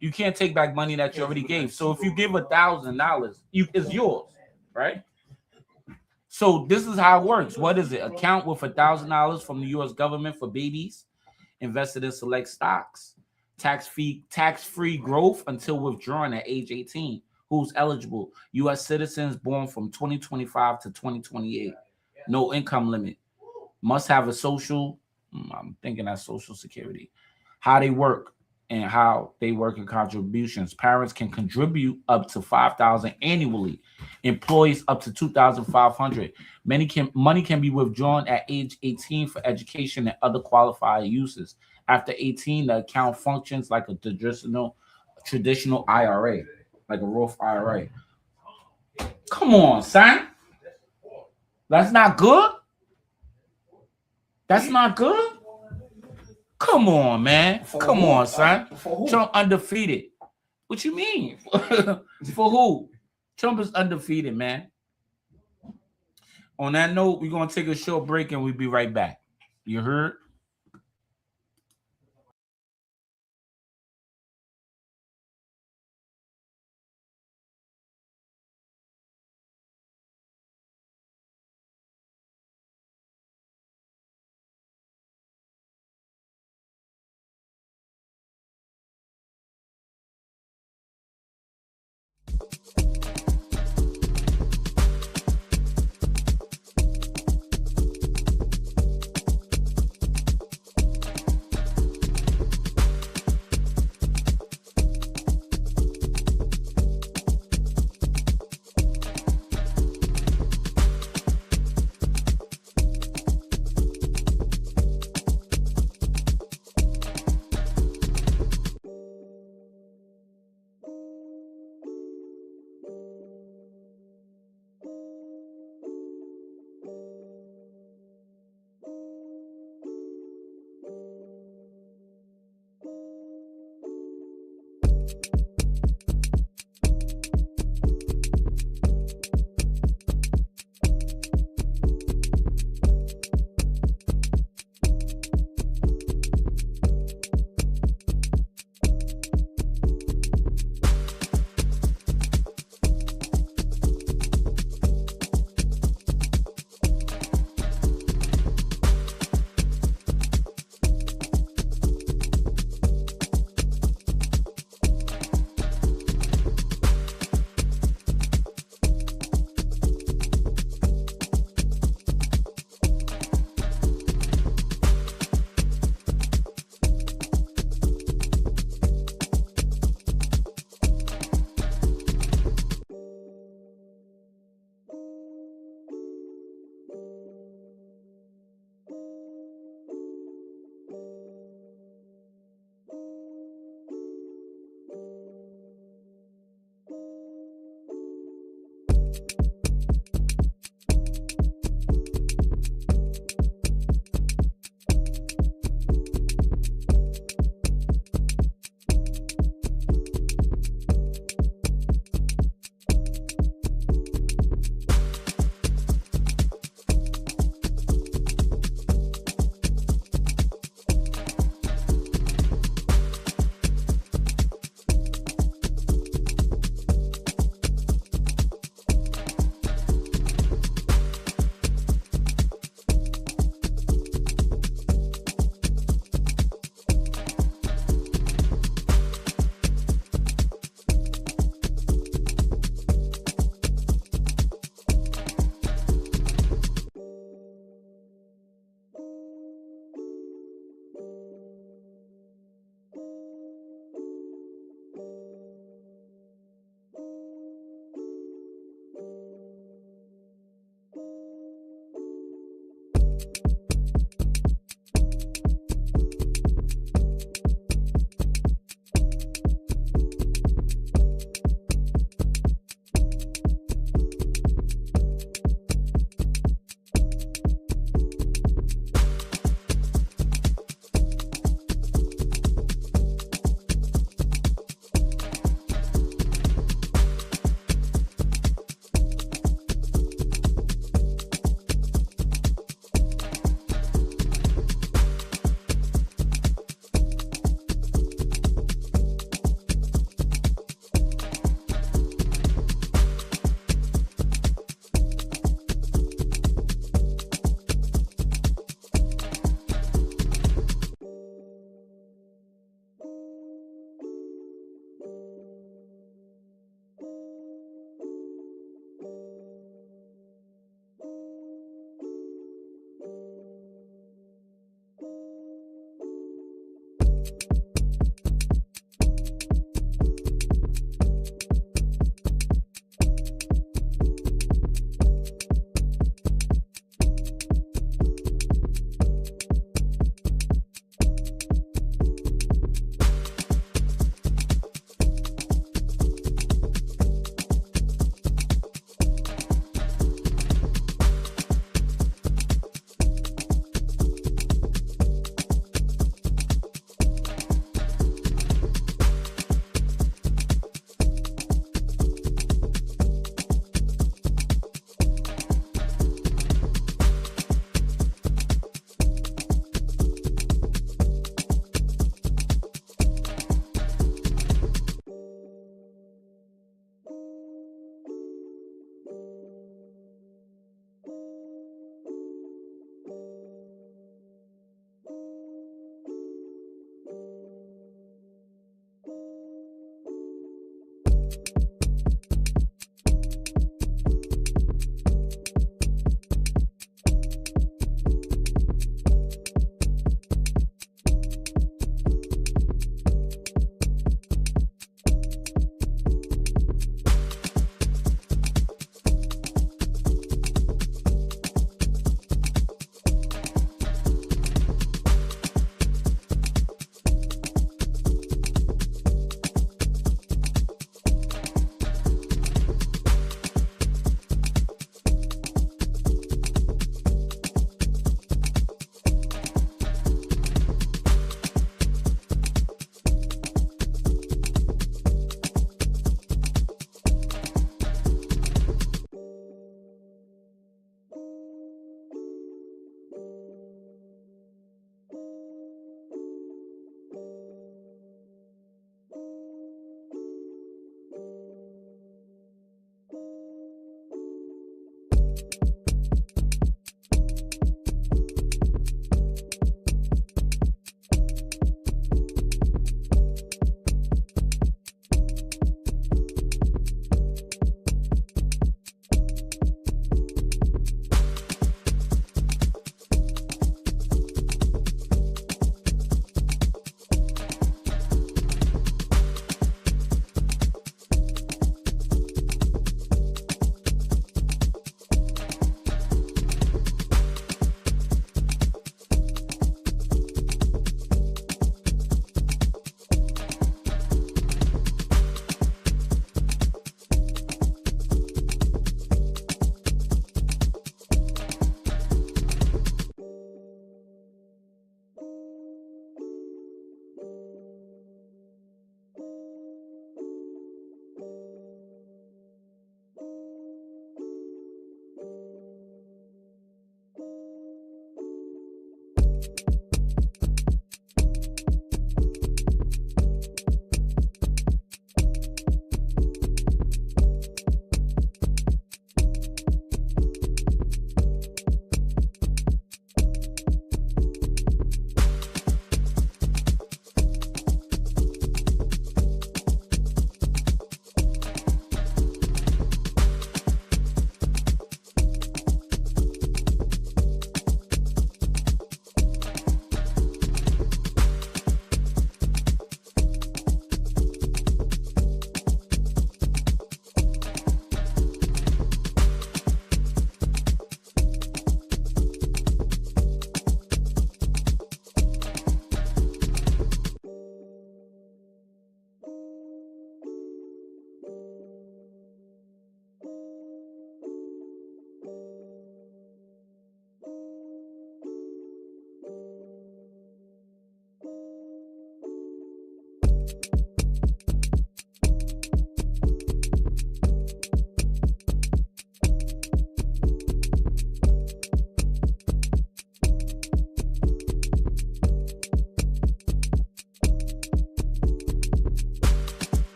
You can't take back money that you already gave. So if you give $1,000, it's yours, right? So this is how it works. What is it? Account with $1,000 from the U.S. government for babies. Invested in select stocks, tax-free growth until withdrawn at age 18. Who's eligible? U.S. citizens born from 2025 to 2028. No income limit. Must have a social. I'm thinking that's Social Security. How they work and how they work in contributions. Parents can contribute up to $5,000 annually. Employees up to $2,500. Money can be withdrawn at age 18 for education and other qualified uses. After 18, the account functions like a traditional IRA, like a Roth IRA. Come on, son. That's not good? That's not good? Come on, man. Come on, son. Trump undefeated. What you mean? For who? Trump is undefeated, man. On that note, we're going to take a short break and we'll be right back. You heard?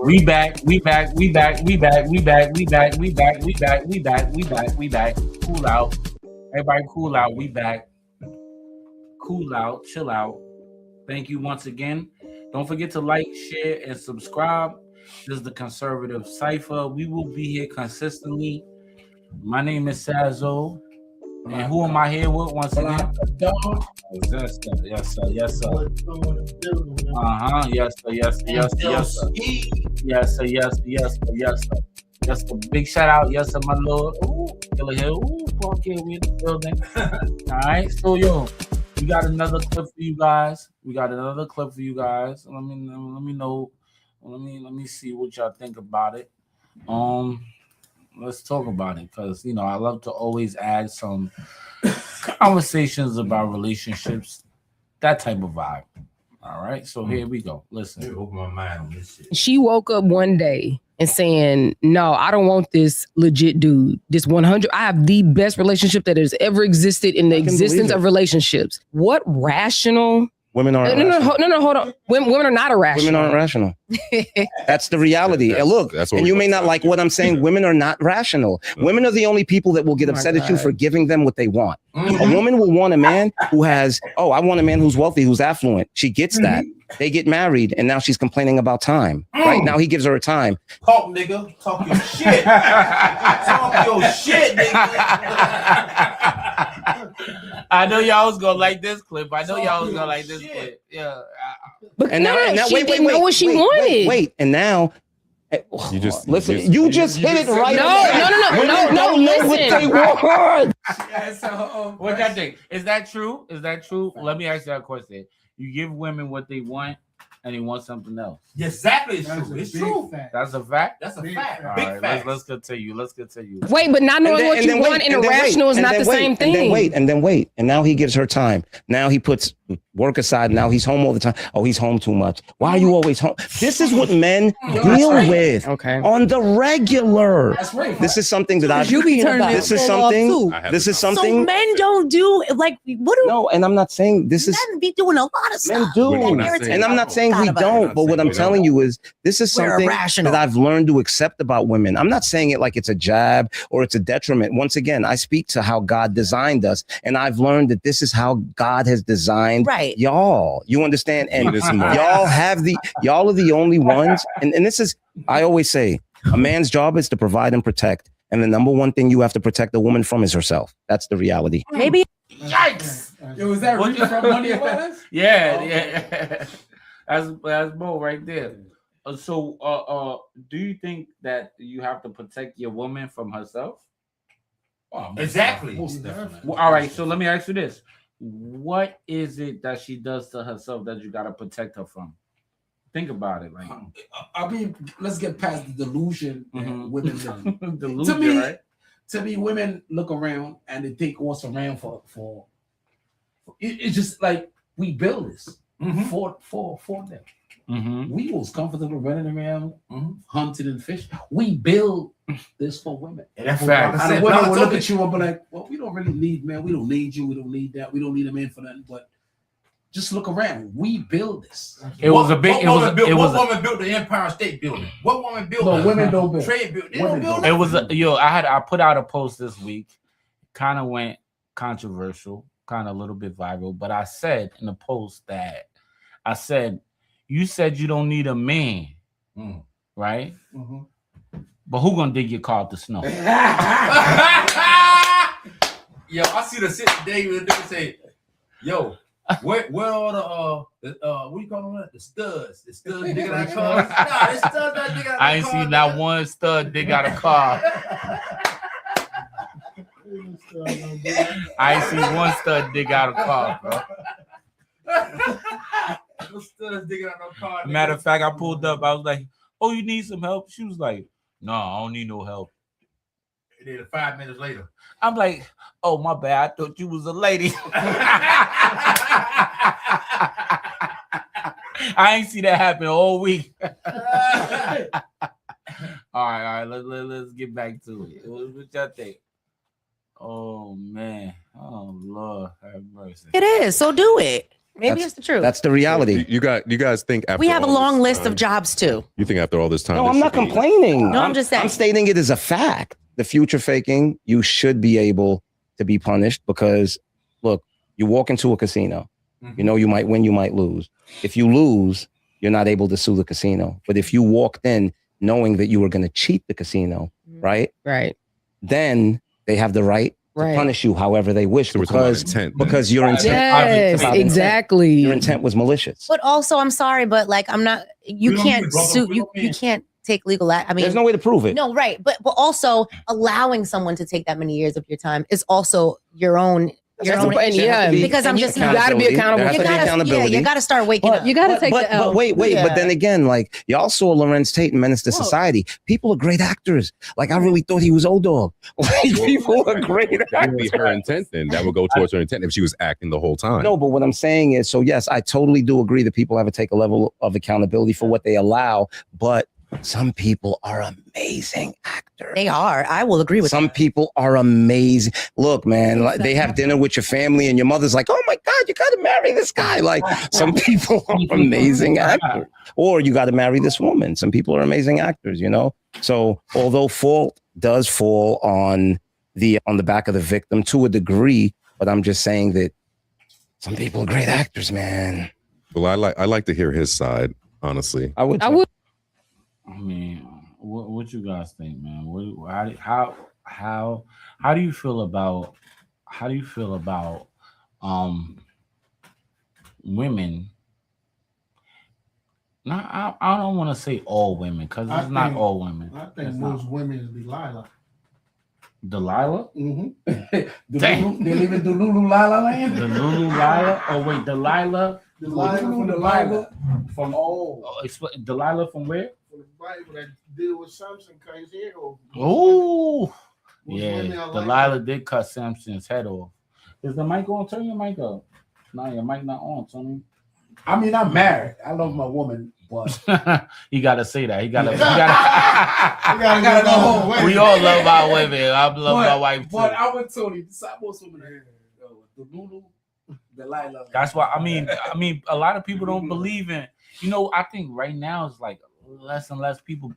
We back. Cool out. Everybody cool out. We back. Cool out. Chill out. Thank you once again. Don't forget to like, share, and subscribe. This is the Conservative Cipher. We will be here consistently. My name is Sazo. And who am I here with once again? Yes, sir. Yes, sir. Yes, sir. Yes, sir. Yes, sir. Yes, sir. Yes, sir. Yes, sir. Yes, sir. Yes, sir. Yes, sir. Yes, sir. Big shout out. Yes, sir, my lord. Ooh, Killer Hill. Ooh, Paul K, we in the building. All right. So, yo, we got another clip for you guys. Let me know. Let me see what y'all think about it. Let's talk about it because I love to always add some conversations about relationships, that type of vibe. All right, so here we go. Listen. Open my mind on this shit. She woke up one day and saying, "No, I don't want this legit dude. This 100. I have the best relationship that has ever existed in the existence of relationships." What rational? Women aren't rational. No, hold on. Women are not irrational. Women aren't rational. That's the reality. Look, and you may not like what I'm saying. Women are not rational. Women are the only people that will get upset at you for giving them what they want. A woman will want a man who has, I want a man who's wealthy, who's affluent. She gets that. They get married, and now she's complaining about time. Right now, he gives her a time. Talk, nigga. Talk your shit. Talk your shit, nigga. I know y'all was gonna like this clip. Yeah. But she didn't know what she wanted. Wait, and now. You just listen. You just hit it right. No. Listen. What they want. What y'all think? Is that true? Let me ask you a question. You give women what they want, and they want something else. Exactly, it's true. It's true. That's a fact. That's a fact. All Big right, fact. let's continue. Wait, but not knowing what you want and irrational is not the same thing. And then wait. And now he gives her time. Now he puts work aside. Now he's home all the time. Oh, he's home too much. Why are you always home? This is what men deal with on the regular. That's right. This is something that I've. This is something. So men don't do what do? No, and I'm not saying this is. Men be doing a lot of stuff. Men do, and I'm not saying we don't. But what I'm telling you is, this is something that I've learned to accept about women. I'm not saying it like it's a jab or it's a detriment. Once again, I speak to how God designed us, and I've learned that this is how God has designed y'all. You understand? And y'all are the only ones. And this is, I always say, a man's job is to provide and protect. And the number one thing you have to protect a woman from is herself. That's the reality. Maybe. Yikes! Was that really from Money About Us? Yeah. That's Mo right there. So, do you think that you have to protect your woman from herself? Exactly. Well, all right. So let me ask you this: what is it that she does to herself that you gotta protect her from? Think about it. Like, I mean, let's get past the delusion that women live. Delusion, right? To me, women look around and they think what's around for it's just like we build this for them. We was comfortable running around, hunting and fishing. We build this for women. And that's fact. And women will look at you and be like, "Well, we don't really need men. We don't need you. We don't need that. We don't need a man for nothing." But just look around. We build this. What woman built the Empire State Building? What woman built? No, women don't build. Trade build. They don't build. It was I put out a post this week. Kind of went controversial, kind of a little bit viral. But I said in the post that you said you don't need a man, right? But who gonna dig your car out the snow? Yo, I see the shit today where they say, "Yo, where are the what do you call them? The studs digging out cars? Nah, the studs not digging out I ain't seen not one stud dig out a car. I ain't seen one stud dig out a car, bro. Matter of fact, I pulled up. I was like, "Oh, you need some help?" She was like, "No, I don't need no help." And then 5 minutes later, I'm like, "Oh, my bad. I thought you was a lady." I ain't see that happen all week. All right. Let's get back to it. What y'all think? Oh man. Oh Lord, have mercy. It is. So do it. Maybe it's the truth. That's the reality. You guys think after We have a all long this list of jobs too. You think after all this time? No, this I'm not should be- complaining. No, I'm just saying. I'm stating it as a fact. The future faking, you should be able to be punished because, look, you walk into a casino. You know you might win, you might lose. If you lose, you're not able to sue the casino. But if you walked in knowing that you were going to cheat the casino, right? Right. Then they have the right to punish you however they wish So we're talking about because intent, your intent. Yes, about intent. exactly. Your intent was malicious. But also, I'm sorry, but like, I'm not. You can't sue. You can't take legal act. I mean, There's no way to prove it. No, right. But also allowing someone to take that many years of your time is also your own. Because I'm just you got to be accountable. You got to start waking up. You got to take the L. But wait. But then again, like y'all saw Lorenz Tate in Menace to Society. People are great actors. Like I really thought he was O-Dog. Like people are great That would be actors. her intent then. That would go towards her intent if she was acting the whole time. No, but what I'm saying is, so yes, I totally do agree that people have to take a level of accountability for what they allow, but some people are amazing actors. They are. I will agree with some people are amazing. Look, man, like, they have dinner with your family and your mother's like, oh my God, you got to marry this guy. Like some people are amazing actors. Or you got to marry this woman. Some people are amazing actors, you know? So although fault does fall on the back of the victim to a degree, but I'm just saying that some people are great actors, man. Well, I like to hear his side, honestly. I would. I mean, what you guys think, man? How do you feel about women? Now, I don't want to say all women because it's not all women. I think most women is Delilah. Delilah? Mm-hmm. They live in the Lulu Lila land. The Lulu Lila? Oh wait, Delilah. Delilah from Delilah from where? From the Bible that deal with Samson cut his head off. Oh, yeah. women are like Delilah that. did cut Samson's head off. Is the mic on? Turn your mic up. No, your mic not on, Tony. I mean, I'm married. I love my woman, but you gotta say that. You gotta. gotta go home. We all love our women. I love my wife too. But I would tell you, most women are the Lulu, Delilah. That's why I mean, a lot of people don't believe in. You know, I think right now it's like less and less people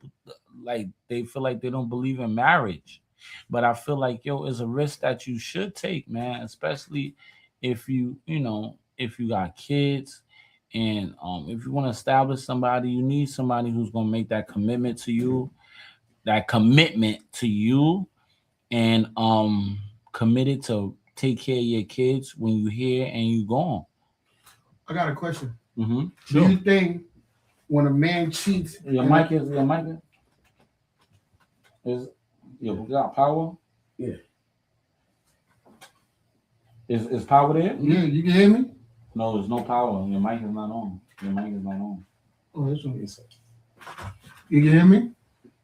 like they feel like they don't believe in marriage. But I feel like it's a risk that you should take, man, especially if you got kids. And if you want to establish somebody, you need somebody who's going to make that commitment to you, and committed to take care of your kids when you're here and you gone. I got a question. Mm-hmm. Do you think when a man cheats, Your mic is you got power? Yeah. Is power there? Yeah, you can hear me? No, there's no power. Your mic is not on. Oh, that's what he said. You can hear me?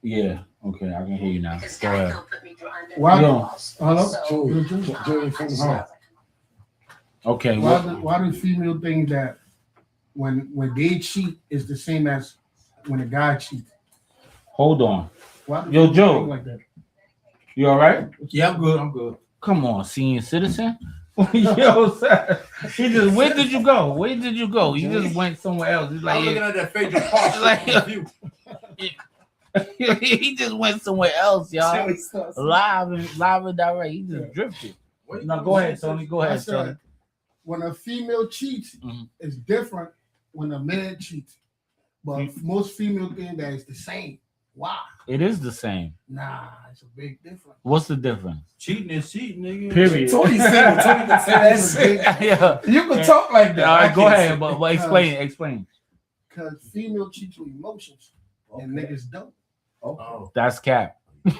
Yeah. Okay, I can hear you now. Go ahead. Why? Yo. Hello? Okay. Why do female think that when they cheat is the same as when a guy cheats? Hold on. Why do Yo, females Joe. think like that? You all right? Yeah, I'm good. Come on, senior citizen. Yo, sir. Where did you go? You just went somewhere else. He's like, I'm looking at that facial part. He just went somewhere else, y'all. Live and direct. He just drifted. Now go ahead, Tony. Tony. When a female cheats, it's different when a man cheats. But most female think that it's the same. Why? It is the same. Nah, it's a big difference. What's the difference? Cheating is cheating, nigga. Period. Tony can say that. Yeah. You can talk like that. All right, go ahead, but explain. Because female cheats with emotions, and niggas don't. Oh. That's cap. That's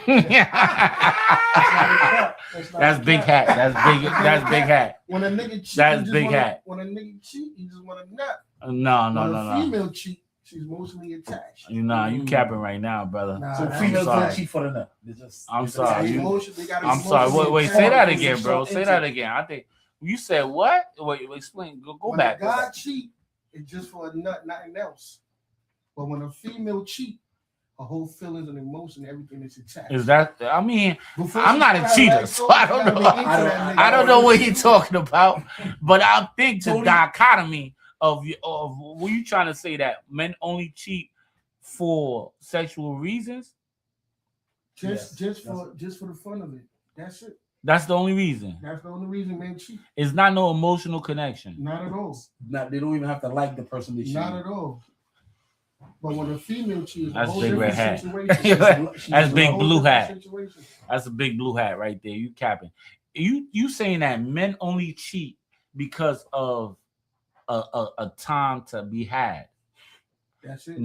big hat. That's big hat. When a nigga cheat, that's big hat. When a nigga cheat, you just want to nut. No. Female cheat, she's mostly attached. You capping right now, brother. So females don't cheat for the nut. I'm sorry. I'm sorry. Wait. Say that again, bro. Say that again. I think you said what? Wait. Explain. Go back. When a guy cheat, it's just for a nut, nothing else. But when a female cheat, a whole feelings and emotion, everything is attached. Is that? I mean, Before I'm she not a try to cheater, let so go, I don't you know. gotta be into that I don't know nigga. what he's talking about. But I think the Tony- dichotomy of were you trying to say that men only cheat for sexual reasons? Just for the fun of it. That's it. That's the only reason. That's the only reason men cheat. It's not no emotional connection. Not at all. They don't even have to like the person they cheat. Not at all. But when a female cheats, That's a whole big red hat. different situation. That's big a whole blue different hat. situation. That's a big blue hat right there. You capping. You saying that men only cheat because of a time to be had. That's it.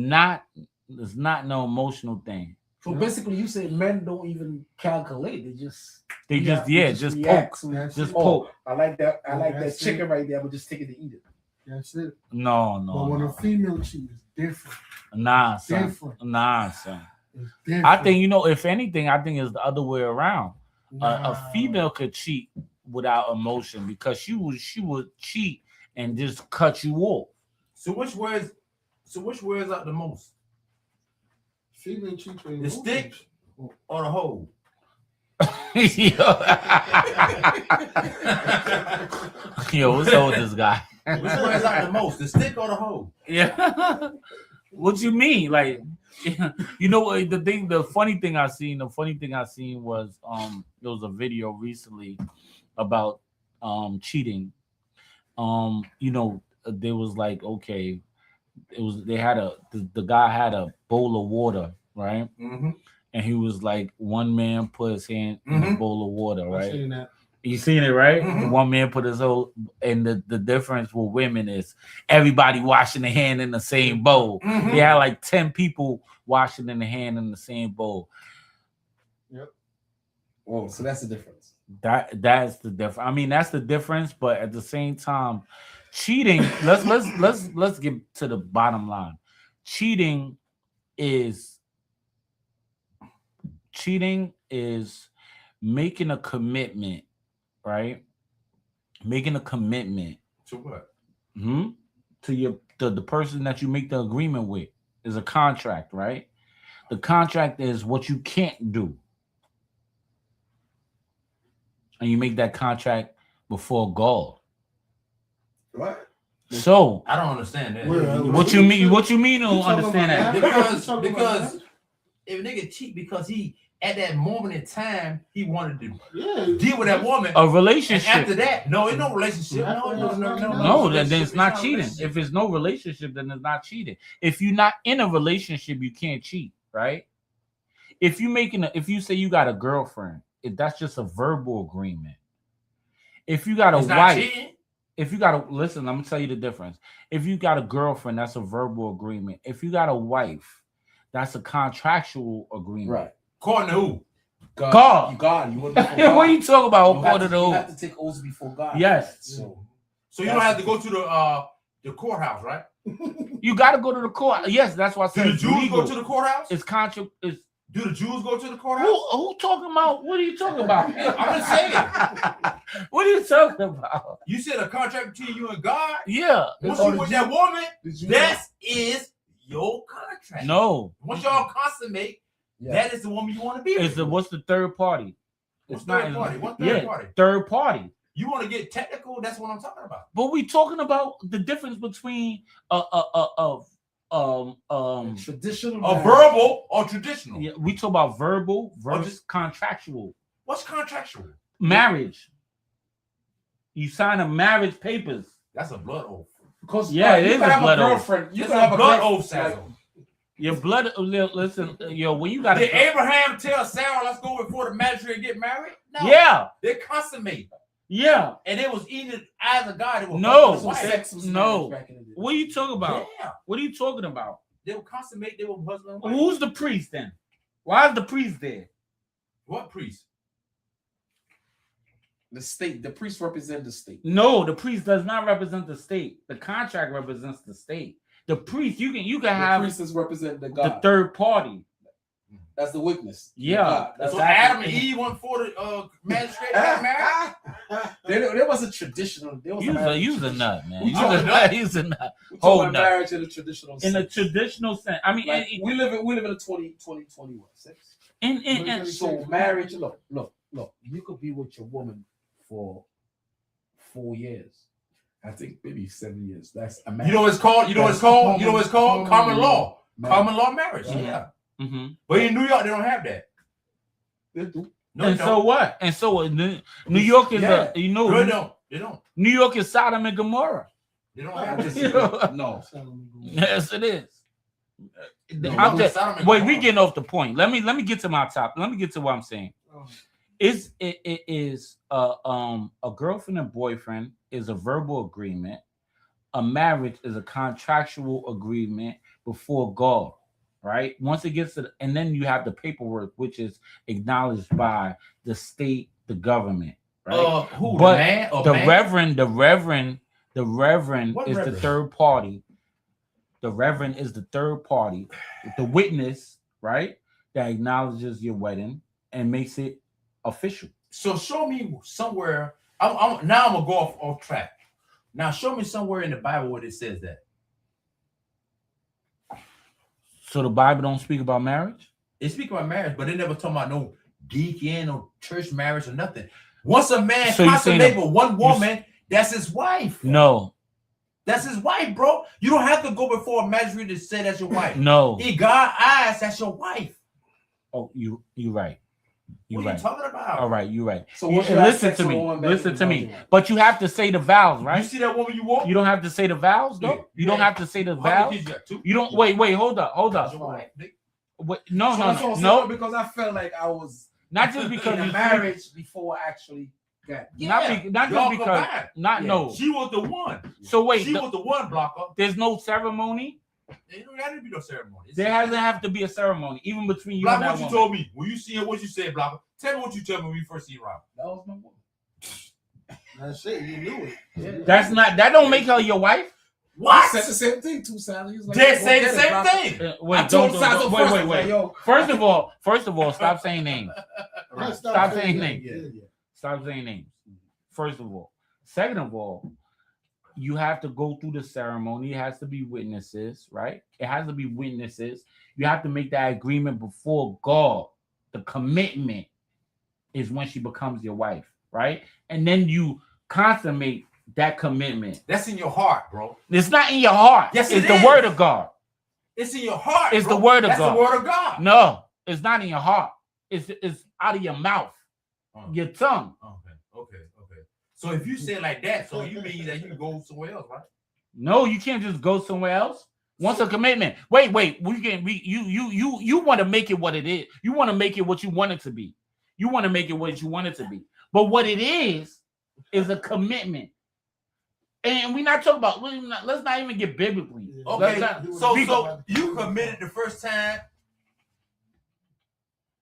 It's not no emotional thing. So basically, you say men don't even calculate. They just react. poke. That's Just it. poke. I like that. I like that That's chicken it. right there. But just take it to eat it. That's it. No. But when a female cheats, it's different. Nah, son. Different. Nah, son. It's different. I think if anything, I think it's the other way around. Nah. A female could cheat without emotion because she would cheat and just cut you off. So which wears out the most? Female cheats. The stick or the hole? Yo, what's up with this guy? Which wears out the most? The stick or the hole? Yeah. What you mean? Like, you know, the funny thing I seen was there was a video recently about cheating. You know, they was like, okay, the guy had a bowl of water, right? Mm-hmm. And he was like, one man put his hand in the bowl of water, I've right? seen that. You seen it, right? Mhm. One man put his whole, and the difference with women is everybody washing the hand in the same bowl. Mhm. They had like 10 people washing in the hand in the same bowl. Yep. Oh, so that's the difference. That's the difference. I mean, that's the difference, but at the same time, cheating. let's get to the bottom line. Cheating is making a commitment, right? Making a commitment To what? to the person that you make the agreement with is a contract, right? The contract is what you can't do. And you make that contract before God. What? So I don't understand that. what you mean? What you mean? Don't understand that? Because if a nigga cheat because he at that moment in time he wanted to deal with that woman. A relationship. And after that, no, it's no relationship. No, then it's not cheating. If it's no relationship, then it's not cheating. If you're not in a relationship, you can't cheat, right? If you say you got a girlfriend, that's just a verbal agreement. If you got a wife, listen, I'm gonna tell you the difference. If you got a girlfriend, that's a verbal agreement. If you got a wife, that's a contractual agreement. Right. According to who? God. You wouldn't before God. What are you talking about? You According to you who? have to take oaths before God. Yes. So you don't have to go to the courthouse, right? You got to go to the court. Yes, that's why I said Do the Jews go to the courthouse? It's Do the Jews go to the courthouse? Who talking about? What are you talking about? I'm just saying. What are you talking about? You said a contract between you and God? Yeah. Once you with that woman, that is your contract. No. Once y'all consummate, that is the woman you want to be with. What's the third party? What's third party? What third party? Third party. You want to get technical? That's what I'm talking about. But we talking about the difference between traditional, verbal or traditional. Yeah, we talk about verbal versus contractual. What's contractual? Marriage. You sign a marriage papers. That's a blood oath. Because it is a blood oath. You It's can have a a blood girlfriend. oath, Sazzle. Your blood. Listen, when you got. Did Abraham tell Sarah, "Let's go before the magistrate and get married"? No. Yeah. They consummate. Yeah. And it was either eyes of God. It was no. What are you talking about? Yeah. What are you talking about? They will consummate. They were husband and wife. Who's the priest then? Why is the priest there? What priest? The state. The priest represents the state. No, the priest does not represent the state. The contract represents the state. The priest, you can have. The priest represent the God. The third party. That's the witness. Yeah. That's what Adam and Eve went for the magistrate to get married. There was a traditional. There was Use a nut, man. Use a nut. Use a nut. Whole Whole nut. marriage in a traditional sense. In a traditional sense. I mean, like, we live in a 2021. So marriage. Look. You could be with your woman for 4 years. I think maybe 7 years. That's a marriage. You know what it's called? You know what it's called? You know what it's called? Common law. Common law marriage. Right. Yeah. Mm-hmm. But in New York, they don't have that. They do. No, and they so don't. what? And so New York is Yeah. no, they don't. They don't. New York is Sodom and Gomorrah. They don't have this. No. Yes, it is. No, Wait, we getting off the point. Let me get to my top. Let me get to what I'm saying. It is a girlfriend and boyfriend is a verbal agreement. A marriage is a contractual agreement before God, right? Once it gets to, and then you have the paperwork, which is acknowledged by the state, the government, right? Who? But the man? the reverend What is reverend? the third party. The reverend is the third party, the witness, right? That acknowledges your wedding and makes it official. So show me somewhere. I'm gonna go off track. Now show me somewhere in the Bible where it says that. So the Bible don't speak about marriage? They speak about marriage, but they never talk about no deacon or church marriage or nothing. Once a man So you consummate saying with one woman, that's his wife. No. That's his wife, bro. You don't have to go before a magistrate to say that's your wife. No. In God's eyes, that's your wife. Oh, you right. You What right. are you talking about? All right, you're right. So You- once you have listen sex to with me. a woman, Listen you to know me. your wife. But you have to say the vows, You right? see that woman you want? You don't have to say the vows, though. Yeah. You don't Yeah. have to say the How many vows. kids you got? Two? You don't. Wait. Hold up. That's your wife, nigga. Wait, no, So that's what I'm saying, no. because I felt like I was Not just because in a you marriage before I actually got. Not Yeah. just Y'all because. combined. Not Yeah. no. She was the one. So wait. She was the one blocker. There's no ceremony. There don't have to be no ceremony. There hasn't have to be a ceremony, even between you Blocker, and that what you woman. told me. When you see her, what you said, Blocker. Tell me what you told me when you first see Rob. That was my woman. That's it. You knew it. Yeah. That's not. That don't make her your wife. What? He said the same thing too, Sally. He was like, They "Go say get the it, same bro." thing. Wait, I told Sally don't- first, wait. I was like, yo. First of all, stop saying names. Stop saying names. Yeah. Stop saying names. First of all. Second of all, you have to go through the ceremony. It has to be witnesses, right? It has to be witnesses. You have to make that agreement before God. The commitment is when she becomes your wife, right? And then you consummate that commitment. That's in your heart, bro. It's not in your heart. Yes, it's it the is. word of God. It's in your heart. It's bro. the word of That's God. the word of God. No, it's not in your heart. It's out of your mouth, your tongue. Okay. So if you say it like that, so you mean that you can go somewhere else, right? No, you can't just go somewhere else. Once a commitment. Wait. You want to make it what it is. You want to make it what you want it to be. You want to make it what you want it to be. But what it is a commitment. And we're not talking about. Let's not even get biblically. Okay. Let's So not- you committed the first time.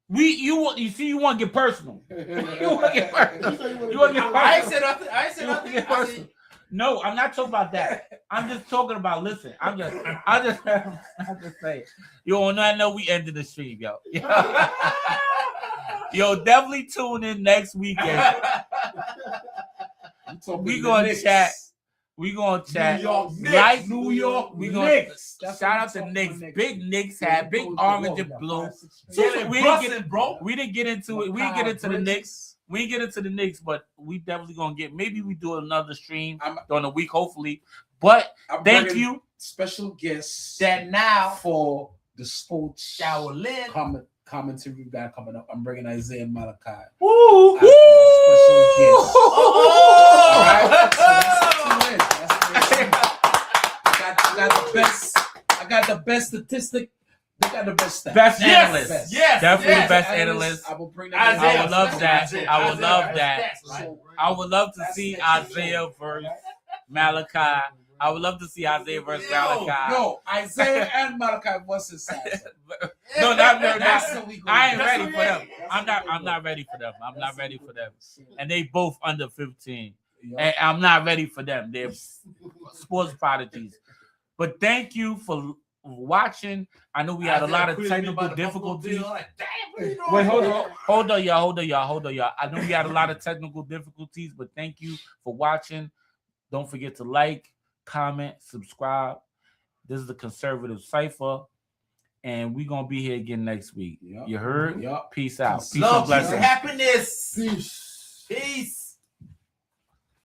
You want to get personal. You want to get personal. You want to get personal. I ain't said nothing. I ain't said You want to nothing. get personal. No, I'm not talking about that. I'm just talking about. Listen, I'm just saying. Yo, I know we ended the stream, yo. Yo, definitely tune in next weekend. We gonna chat. We gonna chat. New York Knicks. Like New York we gonna Knicks. shout out to Knicks. Big Knicks hat, big orange and blue. Yeah, we didn't get into it. We didn't get into the Knicks. We didn't get into the Knicks, but we definitely gonna get. Maybe we do another stream during the week, hopefully. But thank you, special guests that now for the sports shower lid commentary we got coming up. I'm bringing Isaiah and Malachi. Woo! Special guests. All right. I got the best statistic. They got the best stats. Best analyst. Yes, definitely yes. best analyst. I will bring that. I would love that. Isaiah. I would love that. So, I would love to that's see it. Isaiah versus Malachi. I would love to see Isaiah versus Malachi. Yo, Isaiah and Malachi versus Sasha. No, That's what we gonna I ain't do. ready for them. That's I'm what we not gonna ready for them. I'm That's not what ready we for gonna them. do. And they both under 15. Yo. And I'm not ready for them. They're sports prodigies. But thank you for watching. I know we had a lot of technical difficulties. Wait, hold on, y'all. I know we had a lot of technical difficulties, but thank you for watching. Don't forget to like, comment, subscribe. This is the Conservative Cipher, and we're gonna be here again next week. You heard? Peace out. Peace and blessings. Happiness. Peace.